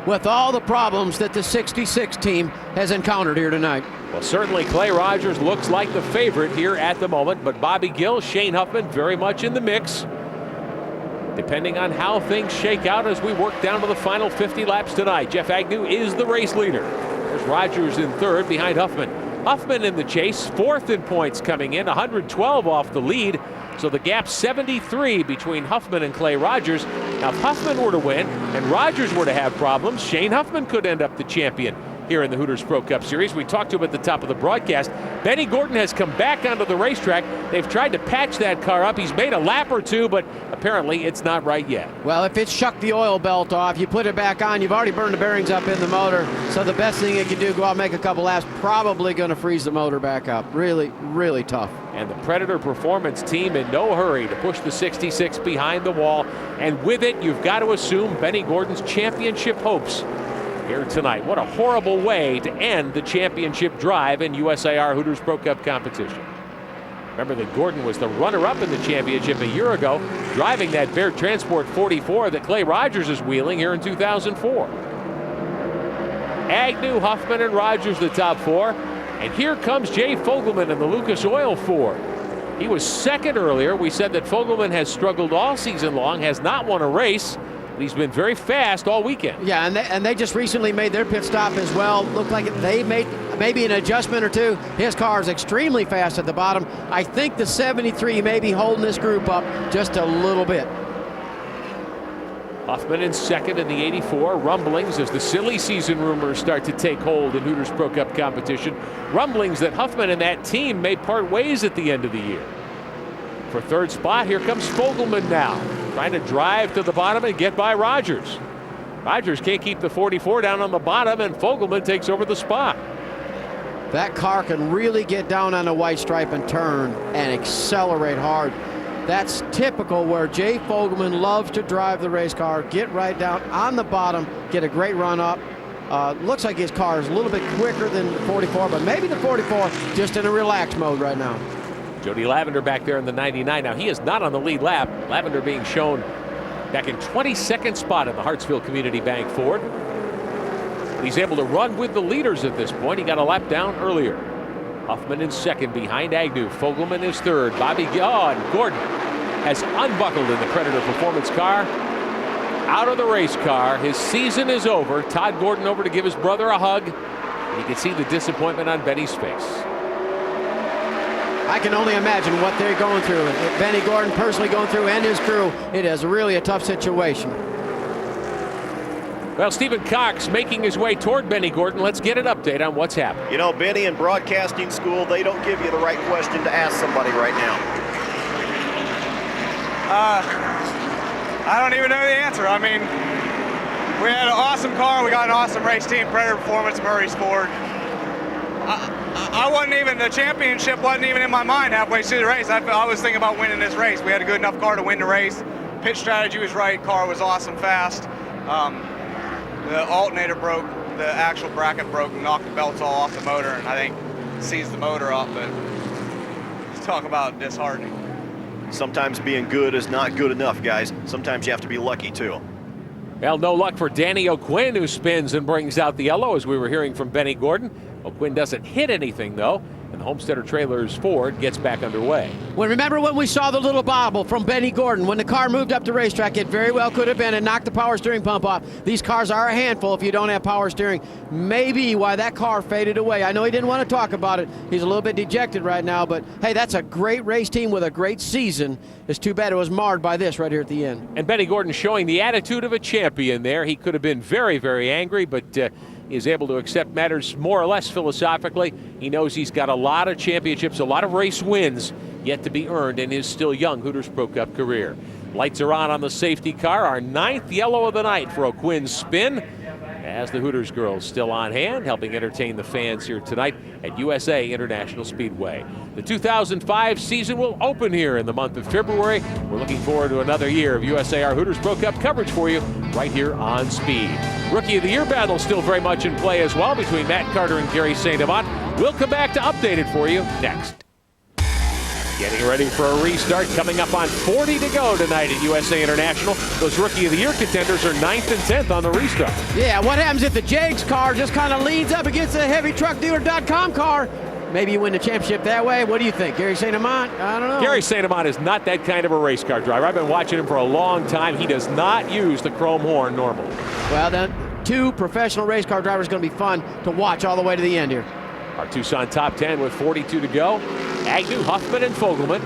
with all the problems that the 66 team has encountered here tonight. Well, certainly Clay Rogers looks like the favorite here at the moment, but Bobby Gill, Shane Huffman very much in the mix, depending on how things shake out as we work down to the final 50 laps tonight. Jeff Agnew is the race leader. There's Rogers in third behind Huffman. Huffman in the chase, fourth in points coming in, 112 off the lead. So the gap 73 between Huffman and Clay Rogers. Now if Huffman were to win and Rogers were to have problems, Shane Huffman could end up the champion here in the Hooters Pro Cup Series. We talked to him at the top of the broadcast. Benny Gordon has come back onto the racetrack. They've tried to patch that car up. He's made a lap or two, but apparently it's not right yet. Well, if it's shucked the oil belt off, you put it back on, you've already burned the bearings up in the motor. So the best thing you can do, go out and make a couple laps, probably going to freeze the motor back up. Really, really tough. And the Predator Performance team in no hurry to push the 66 behind the wall. And with it, you've got to assume Benny Gordon's championship hopes here tonight. What a horrible way to end the championship drive in USAR Hooters Pro Cup competition. Remember that Gordon was the runner-up in the championship a year ago, driving that Bear Transport 44 that Clay Rogers is wheeling here in 2004. Agnew, Huffman, and Rogers the top four. And here comes Jay Fogelman in the Lucas Oil Ford. He was second earlier. We said that Fogelman has struggled all season long, has not won a race. He's been very fast all weekend. Yeah, and they just recently made their pit stop as well. Looked like they made maybe an adjustment or two. His car is extremely fast at the bottom. I think the 73 may be holding this group up just a little bit. Huffman in second in the 84. Rumblings as the silly season rumors start to take hold in Hooters Pro Cup competition. Rumblings that Huffman and that team may part ways at the end of the year. For third spot, here comes Fogelman now. trying to drive to the bottom and get by Rogers. Rogers can't keep the 44 down on the bottom, and Fogelman takes over the spot. That car can really get down on the white stripe and turn and accelerate hard. That's typical where Jay Fogelman loves to drive the race car, get right down on the bottom, get a great run up. Looks like his car is a little bit quicker than the 44, but maybe the 44 just in a relaxed mode right now. Jody Lavender back there in the 99. Now, he is not on the lead lap. Lavender being shown back in 22nd spot in the Hartsville Community Bank Ford. He's able to run with the leaders at this point. He got a lap down earlier. Huffman in second behind Agnew. Fogelman is third. Bobby and Gordon has unbuckled in the Predator Performance car. Out of the race car. His season is over. Todd Gordon over to give his brother a hug. You can see the disappointment on Benny's face. I can only imagine what they're going through. Benny Gordon personally going through, and his crew. It is really a tough situation. Well, Stephen Cox making his way toward Benny Gordon. Let's get an update on what's happened. You know, Benny, in broadcasting school, they don't give you the right question to ask somebody right now. I don't even know the answer. I mean, we had an awesome car. We got an awesome race team, Predator Performance, Murray's Ford. I wasn't even, the championship wasn't even in my mind halfway through the race. I was thinking about winning this race. We had a good enough car to win the race. Pitch strategy was right. Car was awesome, fast. The alternator broke, the actual bracket broke and knocked the belts all off the motor, and I think seized the motor up, but let's talk about disheartening. Sometimes being good is not good enough, guys. Sometimes you have to be lucky, too. Well, no luck for Danny O'Quinn, who spins and brings out the yellow, as we were hearing from Benny Gordon. O'Quinn doesn't hit anything, though, and the Homesteader Trailers Ford gets back underway. Well, remember when we saw the little bobble from Benny Gordon? When the car moved up the racetrack, it very well could have been and knocked the power steering pump off. These cars are a handful if you don't have power steering. Maybe why that car faded away. I know he didn't want to talk about it. He's a little bit dejected right now, but hey, that's a great race team with a great season. It's too bad it was marred by this right here at the end. And Benny Gordon showing the attitude of a champion there. He could have been very, very angry, but is able to accept matters more or less philosophically. He knows he's got a lot of championships, a lot of race wins yet to be earned in his still young Hooters Pro Cup career. Lights are on the safety car. Our 9th yellow of the night for O'Quinn's spin, as the Hooters girls still on hand, helping entertain the fans here tonight at USA International Speedway. The 2005 season will open here in the month of February. We're looking forward to another year of USAR Hooters Pro Cup coverage for you right here on Speed. Rookie of the Year battle still very much in play as well between Matt Carter and Gary St. Amant. We'll come back to update it for you next. Getting ready for a restart coming up on 40 to go tonight at USA International. Those Rookie of the Year contenders are 9th and 10th on the restart. Yeah, what happens if the Jags car just kind of leads up against the HeavyTruckDealer.com car? Maybe you win the championship that way. What do you think, Gary St. Amant? I don't know. Gary St. Amant is not that kind of a race car driver. I've been watching him for a long time. He does not use the chrome horn normally. Well, then, 2 professional race car drivers going to be fun to watch all the way to the end here. Our Tucson top 10 with 42 to go. Agnew, Huffman, and Fogelman.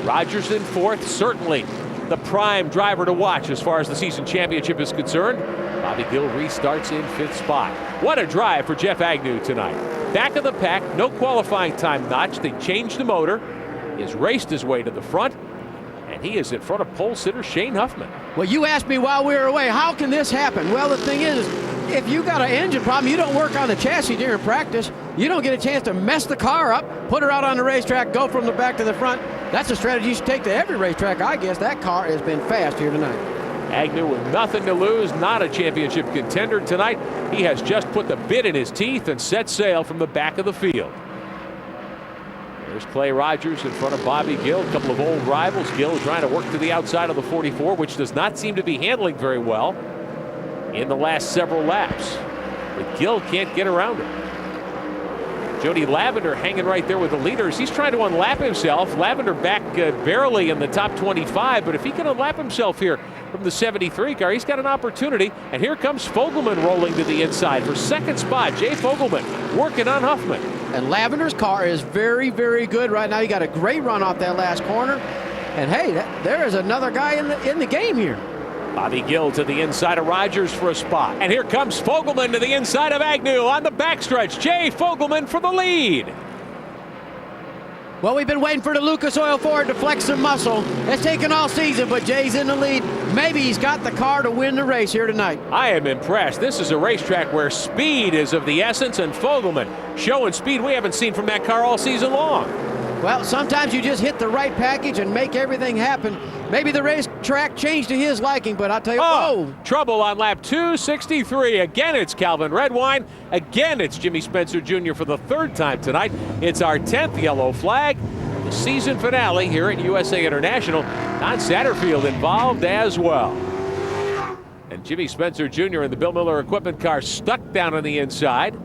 Rogers in 4th. Certainly the prime driver to watch as far as the season championship is concerned. Bobby Gill restarts in 5th spot. What a drive for Jeff Agnew tonight. Back of the pack, no qualifying time notch. They changed the motor. He has raced his way to the front, and he is in front of pole sitter Shane Huffman. Well, you asked me while we were away, how can this happen? Well, the thing is, if you got an engine problem, you don't work on the chassis during practice. You don't get a chance to mess the car up, put her out on the racetrack, go from the back to the front. That's a strategy you should take to every racetrack, I guess. That car has been fast here tonight. Agnew with nothing to lose, not a championship contender tonight. He has just put the bit in his teeth and set sail from the back of the field. There's Clay Rogers in front of Bobby Gill, a couple of old rivals. Gill trying to work to the outside of the 44, which does not seem to be handling very well in the last several laps. But Gill can't get around it. Jody Lavender hanging right there with the leaders. He's trying to unlap himself. Lavender back barely in the top 25, but if he can unlap himself here from the 73 car, he's got an opportunity. And here comes Fogelman rolling to the inside for 2nd spot. Jay Fogelman working on Huffman. And Lavender's car is very, very good right now. He got a great run off that last corner. And hey, there is another guy in the game here. Bobby Gill to the inside of Rogers for a spot. And here comes Fogelman to the inside of Agnew on the backstretch. Jay Fogelman for the lead. Well, we've been waiting for the Lucas Oil Ford to flex some muscle. It's taken all season, but Jay's in the lead. Maybe he's got the car to win the race here tonight. I am impressed. This is a racetrack where speed is of the essence, and Fogelman showing speed we haven't seen from that car all season long. Well, sometimes you just hit the right package and make everything happen. Maybe the racetrack changed to his liking, but I'll tell you, whoa. Trouble on lap 263. Again, it's Calvin Redwine. Again, it's Jimmy Spencer Jr. for the third time tonight. It's our 10th yellow flag. The season finale here at USA International. Don Satterfield involved as well. And Jimmy Spencer Jr. in the Bill Miller equipment car stuck down on the inside.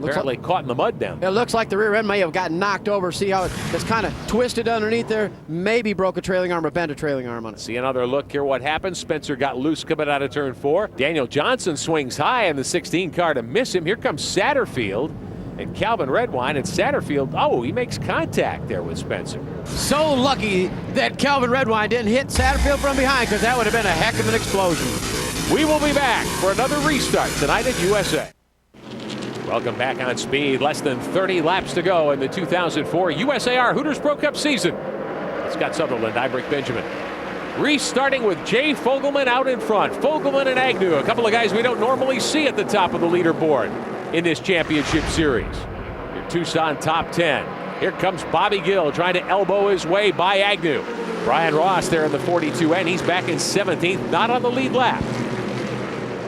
Apparently caught in the mud down. It looks like the rear end may have gotten knocked over. See how it's kind of twisted underneath there? Maybe broke a trailing arm or bent a trailing arm on it. See another look here what happens. Spencer got loose coming out of turn 4. Daniel Johnson swings high in the 16 car to miss him. Here comes Satterfield and Calvin Redwine. And Satterfield, he makes contact there with Spencer. So lucky that Calvin Redwine didn't hit Satterfield from behind, because that would have been a heck of an explosion. We will be back for another restart tonight at USA. Welcome back on speed. Less than 30 laps to go in the 2004 USAR Hooters Pro Cup season. Scott Sutherland, Iberick Benjamin. Restarting with Jay Fogelman out in front. Fogelman and Agnew, a couple of guys we don't normally see at the top of the leaderboard in this championship series. Your Tucson top 10. Here comes Bobby Gill trying to elbow his way by Agnew. Brian Ross there in the 42N. He's back in 17th, not on the lead lap.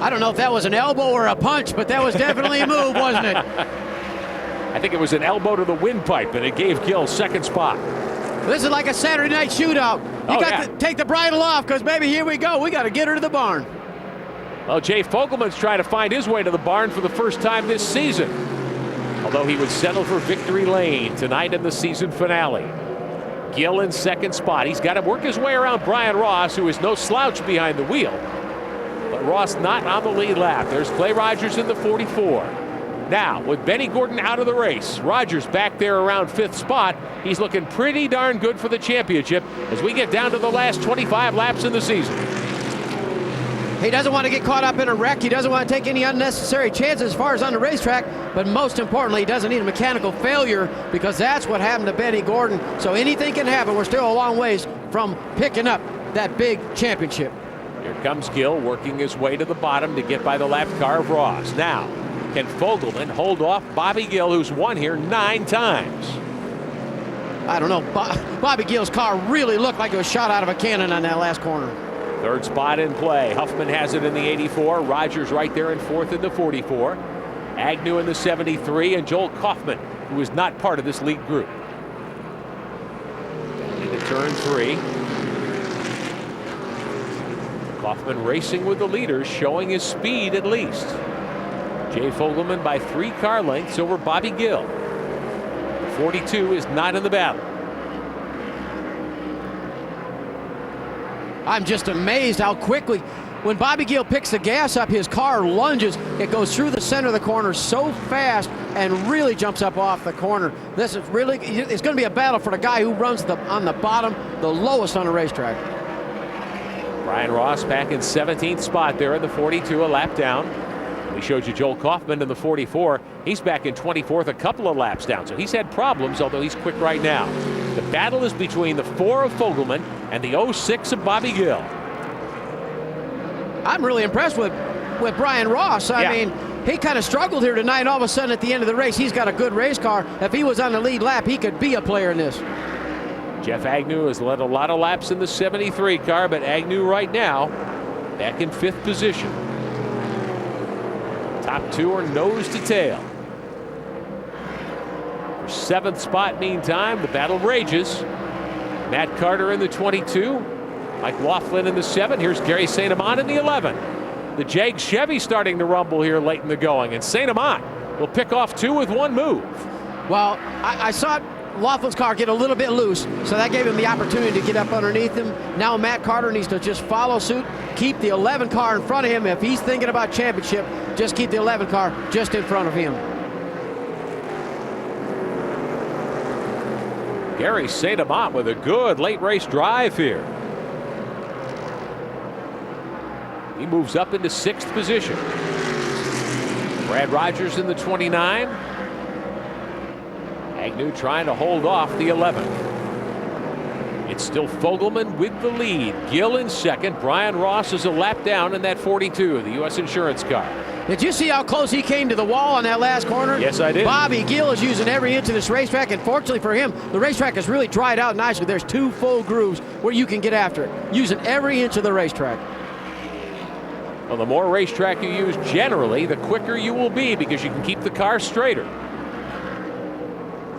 I don't know if that was an elbow or a punch, but that was definitely a move, wasn't it? I think it was an elbow to the windpipe, and it gave Gill second spot. This is like a Saturday night shootout. You got to take the bridle off, because maybe here we go. We got to get her to the barn. Well, Jay Fogelman's trying to find his way to the barn for the first time this season. Although he would settle for victory lane tonight in the season finale. Gill in second spot. He's got to work his way around Brian Ross, who is no slouch behind the wheel. But Ross not on the lead lap. There's Clay Rogers in the 44. Now, with Benny Gordon out of the race, Rogers back there around 5th spot. He's looking pretty darn good for the championship as we get down to the last 25 laps in the season. He doesn't want to get caught up in a wreck. He doesn't want to take any unnecessary chances as far as on the racetrack. But most importantly, he doesn't need a mechanical failure, because that's what happened to Benny Gordon. So anything can happen. We're still a long ways from picking up that big championship. Here comes Gill working his way to the bottom to get by the lap car of Ross. Now, can Fogelman hold off Bobby Gill, who's won here 9 times? I don't know. Bobby Gill's car really looked like it was shot out of a cannon on that last corner. 3rd spot in play. Huffman has it in the 84. Rogers right there in 4th in the 44. Agnew in the 73, and Joel Kaufman, who is not part of this lead group. Down into turn 3. Kaufman racing with the leaders, showing his speed at least. Jay Fogelman by 3 car lengths over Bobby Gill. 42 is not in the battle. I'm just amazed how quickly, when Bobby Gill picks the gas up, his car lunges. It goes through the center of the corner so fast and really jumps up off the corner. This is really, it's going to be a battle for the guy who runs on the bottom, the lowest on the racetrack. Brian Ross back in 17th spot there in the 42, a lap down. We showed you Joel Kaufman in the 44. He's back in 24th, a couple of laps down. So he's had problems, although he's quick right now. The battle is between the 4 of Fogelman and the 06 of Bobby Gill. I'm really impressed with Brian Ross. I mean, he kind of struggled here tonight, and all of a sudden at the end of the race, he's got a good race car. If he was on the lead lap, he could be a player in this. Jeff Agnew has led a lot of laps in the 73 car, but Agnew right now back in 5th position. Top 2 are nose to tail. For 7th spot, meantime, the battle rages. Matt Carter in the 22. Mike Laughlin in the 7. Here's Gary St. Amant in the 11. The Jag Chevy starting to rumble here late in the going, and St. Amant will pick off 2 with 1 move. Well, I saw Laughlin's car get a little bit loose, so that gave him the opportunity to get up underneath him. Now Matt Carter needs to just follow suit, keep the 11 car in front of him. If he's thinking about championship, just keep the 11 car just in front of him. Gary St. Amant with a good late race drive here. He moves up into 6th position. Brad Rogers in the 29. Agnew trying to hold off the 11. It's still Fogelman with the lead. Gill in second. Brian Ross is a lap down in that 42, the U.S. Insurance car. Did you see how close he came to the wall on that last corner? Yes, I did. Bobby Gill is using every inch of this racetrack, and fortunately for him, the racetrack has really dried out nicely. There's 2 full grooves where you can get after it, using every inch of the racetrack. Well, the more racetrack you use generally, the quicker you will be because you can keep the car straighter.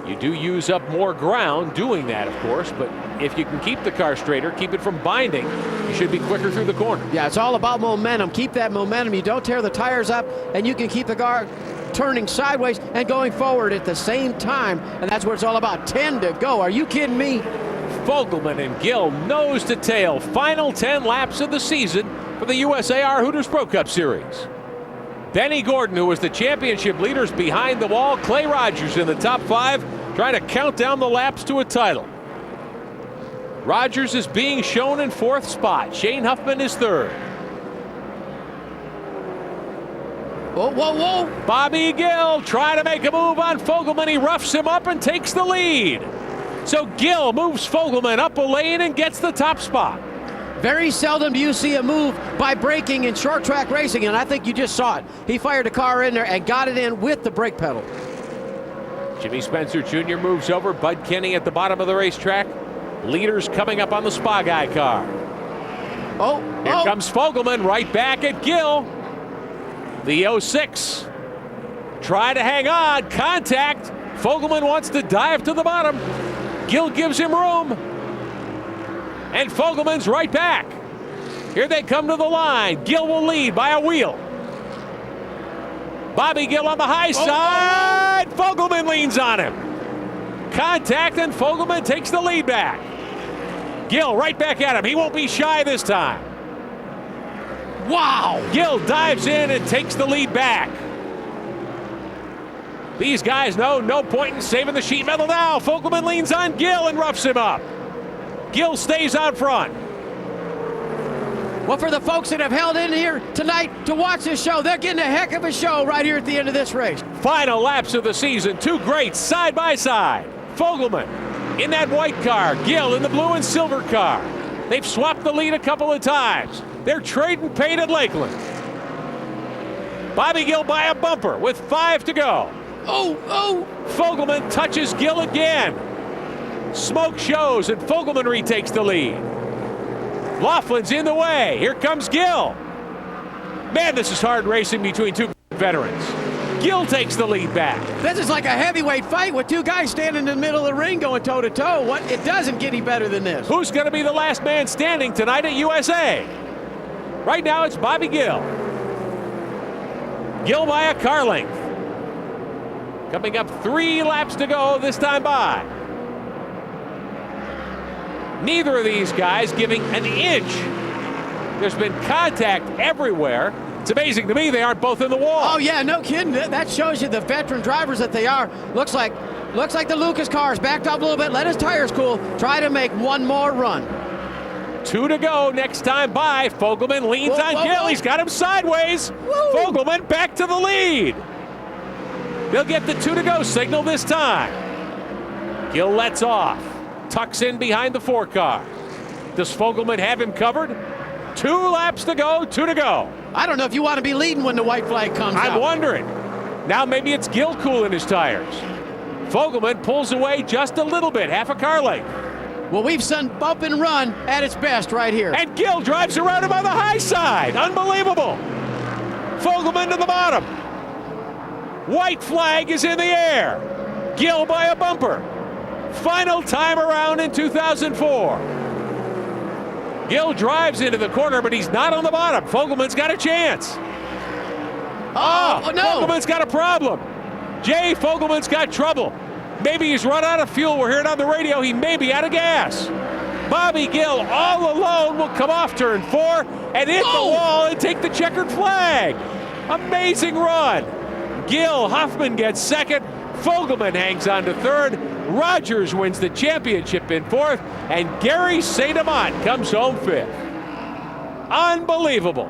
You do use up more ground doing that, of course, but if you can keep the car straighter, keep it from binding, you should be quicker through the corner. Yeah, it's all about momentum. Keep that momentum. You don't tear the tires up, and you can keep the car turning sideways and going forward at the same time, and that's what it's all about. 10 to go. Are you kidding me? Fogelman and Gill nose to tail. Final 10 laps of the season for the USAR Hooters Pro Cup Series. Benny Gordon, who was the championship leaders behind the wall. Clay Rogers in the top 5, trying to count down the laps to a title. Rogers is being shown in 4th spot. Shane Huffman is 3rd. Whoa, whoa, whoa. Bobby Gill trying to make a move on Fogelman. He roughs him up and takes the lead. So Gill moves Fogelman up a lane and gets the top spot. Very seldom do you see a move by braking in short track racing, and I think you just saw it. He fired a car in there and got it in with the brake pedal. Jimmy Spencer Jr. moves over. Bud Kenny at the bottom of the racetrack. Leaders coming up on the Spa Guy car. Here comes Fogelman right back at Gill. The 06. Try to hang on. Contact. Fogelman wants to dive to the bottom. Gill gives him room. And Fogelman's right back. Here they come to the line. Gill will lead by a wheel. Bobby Gill on the high side. Fogelman leans on him. Contact, and Fogelman takes the lead back. Gill right back at him. He won't be shy this time. Wow! Gill dives in and takes the lead back. These guys know no point in saving the sheet metal now. Fogelman leans on Gill and roughs him up. Gill stays out front. Well, for the folks that have held in here tonight to watch this show, they're getting a heck of a show right here at the end of this race. Final laps of the season. 2 greats side by side. Fogelman in that white car, Gill in the blue and silver car. They've swapped the lead a couple of times. They're trading paint at Lakeland. Bobby Gill by a bumper with 5 to go. Fogelman touches Gill again. Smoke shows and Fogelman retakes the lead. Laughlin's in the way. Here comes Gill. Man, this is hard racing between 2 veterans. Gill takes the lead back. This is like a heavyweight fight with 2 guys standing in the middle of the ring going toe-to-toe. What? It doesn't get any better than this. Who's going to be the last man standing tonight at USA? Right now it's Bobby Gill. Gill by a car length. Coming up 3 laps to go this time by. Neither of these guys giving an inch. There's been contact everywhere. It's amazing to me they aren't both in the wall. Oh yeah, no kidding. That shows you the veteran drivers that they are. Looks like the Lucas car's backed up a little bit, let his tires cool, try to make one more run. 2 to go next time by. Fogelman leans on Gill. He's got him sideways. Fogelman back to the lead. They'll get the 2 to go signal this time. Gill lets off. Tucks in behind the 4 car. Does Fogelman have him covered? 2 laps to go, 2 to go. I don't know if you want to be leading when the white flag comes out. I'm wondering. Now maybe it's Gill cooling his tires. Fogelman pulls away just a little bit, half a car length. Well, we've seen bump and run at its best right here. And Gill drives around him on the high side. Unbelievable. Fogelman to the bottom. White flag is in the air. Gill by a bumper. Final time around in 2004. Gill drives into the corner, but he's not on the bottom. Fogelman's got a chance. Oh, no. Fogelman's got a problem. Jay Fogelman's got trouble. Maybe he's run out of fuel. We're hearing on the radio he may be out of gas. Bobby Gill all alone will come off turn 4 and hit the wall and take the checkered flag. Amazing run. Gill, Huffman gets second. Fogelman hangs on to third. Rogers wins the championship in 4th, and Gary St. Amant comes home 5th. Unbelievable.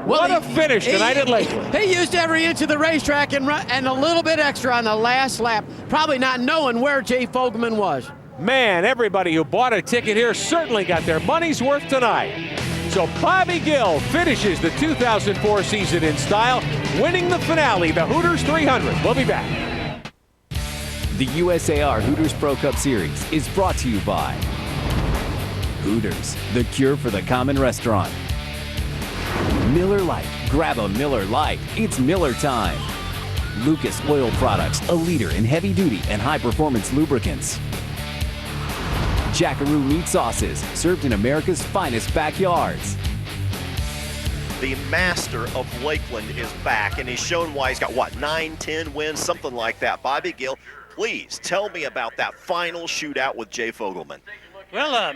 What a finish tonight at Lakeland. He used every inch of the racetrack and a little bit extra on the last lap, probably not knowing where Jay Fogelman was. Man, everybody who bought a ticket here certainly got their money's worth tonight. So Bobby Gill finishes the 2004 season in style, winning the finale, the Hooters 300. We'll be back. The USAR Hooters Pro Cup Series is brought to you by Hooters, the cure for the common restaurant. Miller Lite. Grab a Miller Lite. It's Miller time. Lucas Oil Products, a leader in heavy-duty and high-performance lubricants. Jackaroo Meat Sauces, served in America's finest backyards. The master of Lakeland is back, and he's shown why. He's got, what, 9, 10 wins, something like that. Bobby Gill, please tell me about that final shootout with Jay Fogelman. Well,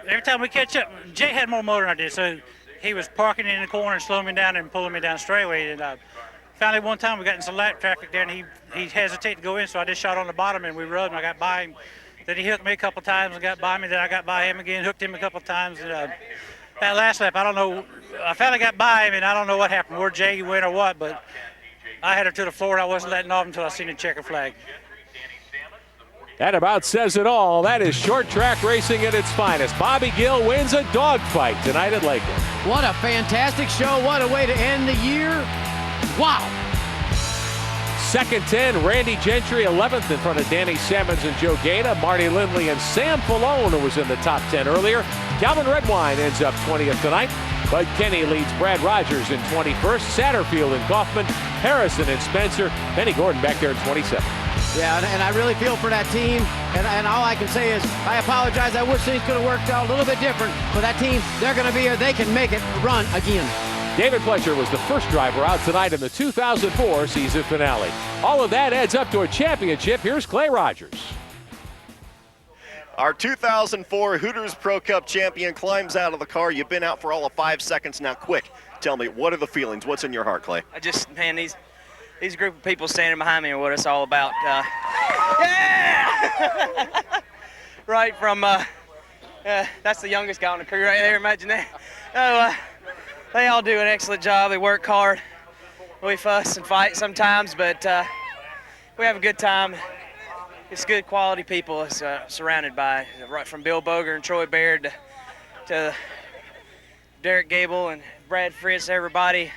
every time we catch up, Jay had more motor than I did, so he was parking in the corner and slowing me down and pulling me down the straightaway. And finally, one time we got in some lap traffic there, and he hesitated to go in, so I just shot on the bottom and we rubbed, and I got by him. Then he hooked me a couple times and got by me. Then I got by him again, hooked him a couple times. And that last lap, I don't know. I finally got by him, and I don't know what happened, where Jay went or what, but I had her to the floor, and I wasn't letting off until I seen the checker flag. That about says it all. That is short track racing at its finest. Bobby Gill wins a dogfight tonight at Lakeland. What a fantastic show. What a way to end the year. Wow. Second 10, Randy Gentry, 11th in front of Danny Sammons and Joe Gaeta. Marty Lindley and Sam Falone, who was in the top 10 earlier. Calvin Redwine ends up 20th tonight. Bud Kenny leads Brad Rogers in 21st. Satterfield and Kaufman, Harrison and Spencer. Benny Gordon back there in 27th. Yeah, and I really feel for that team. And all I can say is I apologize. I wish things could have worked out a little bit different. But that team, they're going to be here. They can make it run again. David Fletcher was the first driver out tonight in the 2004 season finale. All of that adds up to a championship. Here's Clay Rogers. Our 2004 Hooters Pro Cup champion climbs out of the car. You've been out for all of 5 seconds now. Quick, tell me, what are the feelings? What's in your heart, Clay? Man, these group of people standing behind me are what it's all about. Yeah! Right from, that's the youngest guy on the crew right there, imagine that. They all do an excellent job. They work hard. We fuss and fight sometimes, but we have a good time. It's good quality people it's surrounded by, right from Bill Boger and Troy Baird to Derek Gable and Brad Fritz, everybody.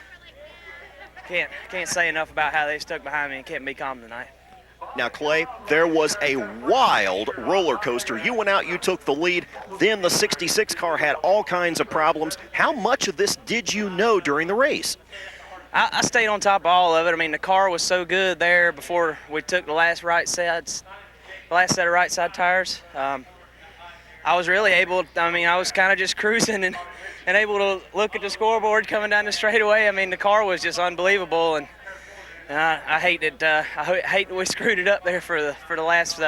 Can't say enough about how they stuck behind me and kept me calm tonight. Now, Clay, there was a wild roller coaster. You went out, you took the lead, then the 66 car had all kinds of problems. How much of this did you know during the race? I stayed on top of all of it. I mean, the car was so good there before we took the last set of right side tires. I was really able, I was kind of just cruising and able to look at the scoreboard coming down the straightaway. I mean, the car was just unbelievable, and I hate that we screwed it up there for the last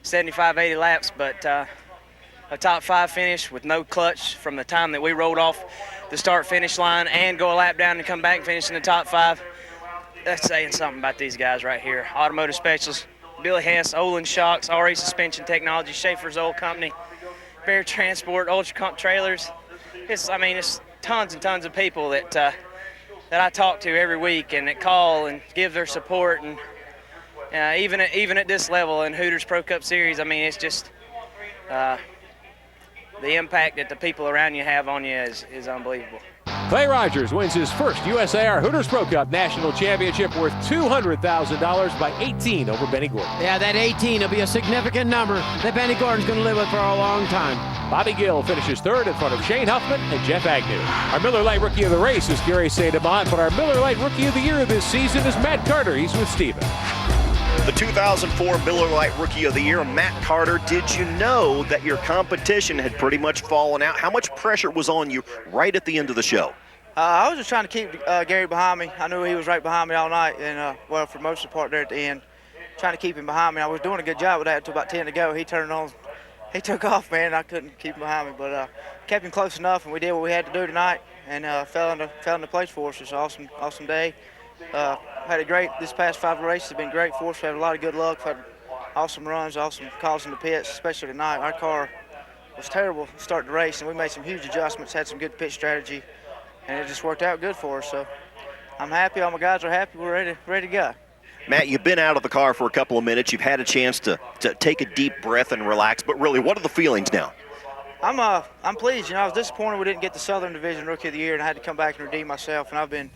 75, 80 laps, but a top 5 finish with no clutch from the time that we rolled off the start-finish line and go a lap down and come back and finish in the top 5. That's saying something about these guys right here. Automotive Specialists, Billy Hess, Olin Shocks, RE Suspension Technology, Schaefer's Oil Company, Bear Transport, Ultra Comp Trailers. It's tons and tons of people that I talk to every week and that call and give their support. And even at this level in Hooters Pro Cup Series, it's just the impact that the people around you have on you is unbelievable. Clay Rogers wins his first USAR Hooters Pro Cup National Championship worth $200,000 by 18 over Benny Gordon. Yeah, that 18 will be a significant number that Benny Gordon's going to live with for a long time. Bobby Gill finishes third in front of Shane Huffman and Jeff Agnew. Our Miller Lite Rookie of the Race is Gary Saint-Amant, but our Miller Lite Rookie of the Year this season is Matt Carter. He's with Steven. The 2004 Miller Lite Rookie of the Year, Matt Carter. Did you know that your competition had pretty much fallen out? How much pressure was on you right at the end of the show? I was just trying to keep Gary behind me. I knew he was right behind me all night, and for most of the part there at the end, trying to keep him behind me. I was doing a good job with that until about 10 to go. He turned on, he took off, man. I couldn't keep him behind me, but kept him close enough, and we did what we had to do tonight, and fell into place for us. It's an awesome day. Had a great, this past 5 races have been great for us. We had a lot of good luck. Had awesome runs, awesome calls in the pits, especially tonight. Our car was terrible to start the race, and we made some huge adjustments, had some good pit strategy, and it just worked out good for us. So I'm happy. All my guys are happy. We're ready to go. Matt, you've been out of the car for a couple of minutes. You've had a chance to take a deep breath and relax. But really, what are the feelings now? I'm pleased. You know, I was disappointed we didn't get the Southern Division Rookie of the Year, and I had to come back and redeem myself. And I've been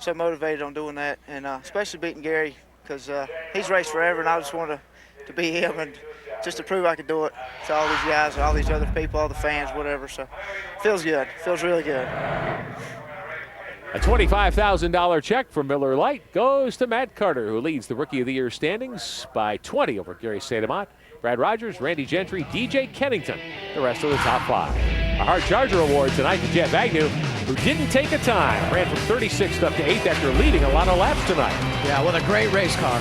so motivated on doing that, and especially beating Gary, because he's raced forever, and I just wanted to beat him and just to prove I could do it to all these guys, all these other people, all the fans, whatever. So it feels good. It feels really good. A $25,000 check from Miller Lite goes to Matt Carter, who leads the Rookie of the Year standings by 20 over Gary St. Amant, Brad Rogers, Randy Gentry, DJ Kennington, the rest of the top 5. A Hard Charger award tonight to Jeff Agnew, who didn't take a time, ran from 36th up to 8th after leading a lot of laps tonight. Yeah, with a great race car.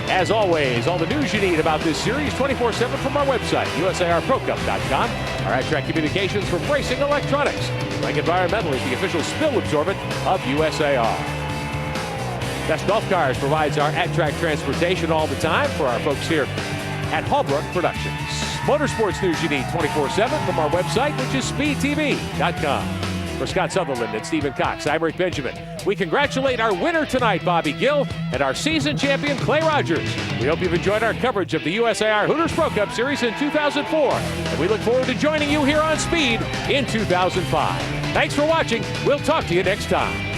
As always, all the news you need about this series 24/7 from our website, USARProCup.com. Our at-track communications from Racing Electronics. Rank Environmental is the official spill absorbent of USAR. Best Golf Cars provides our at-track transportation all the time for our folks here at Hallbrook Productions. Motorsports news you need 24/7 from our website, which is speedtv.com. For Scott Sutherland and Stephen Cox, I'm Rick Benjamin. We congratulate our winner tonight, Bobby Gill, and our season champion, Clay Rogers. We hope you've enjoyed our coverage of the USAR Hooters Pro Cup Series in 2004, and we look forward to joining you here on Speed in 2005. Thanks for watching. We'll talk to you next time.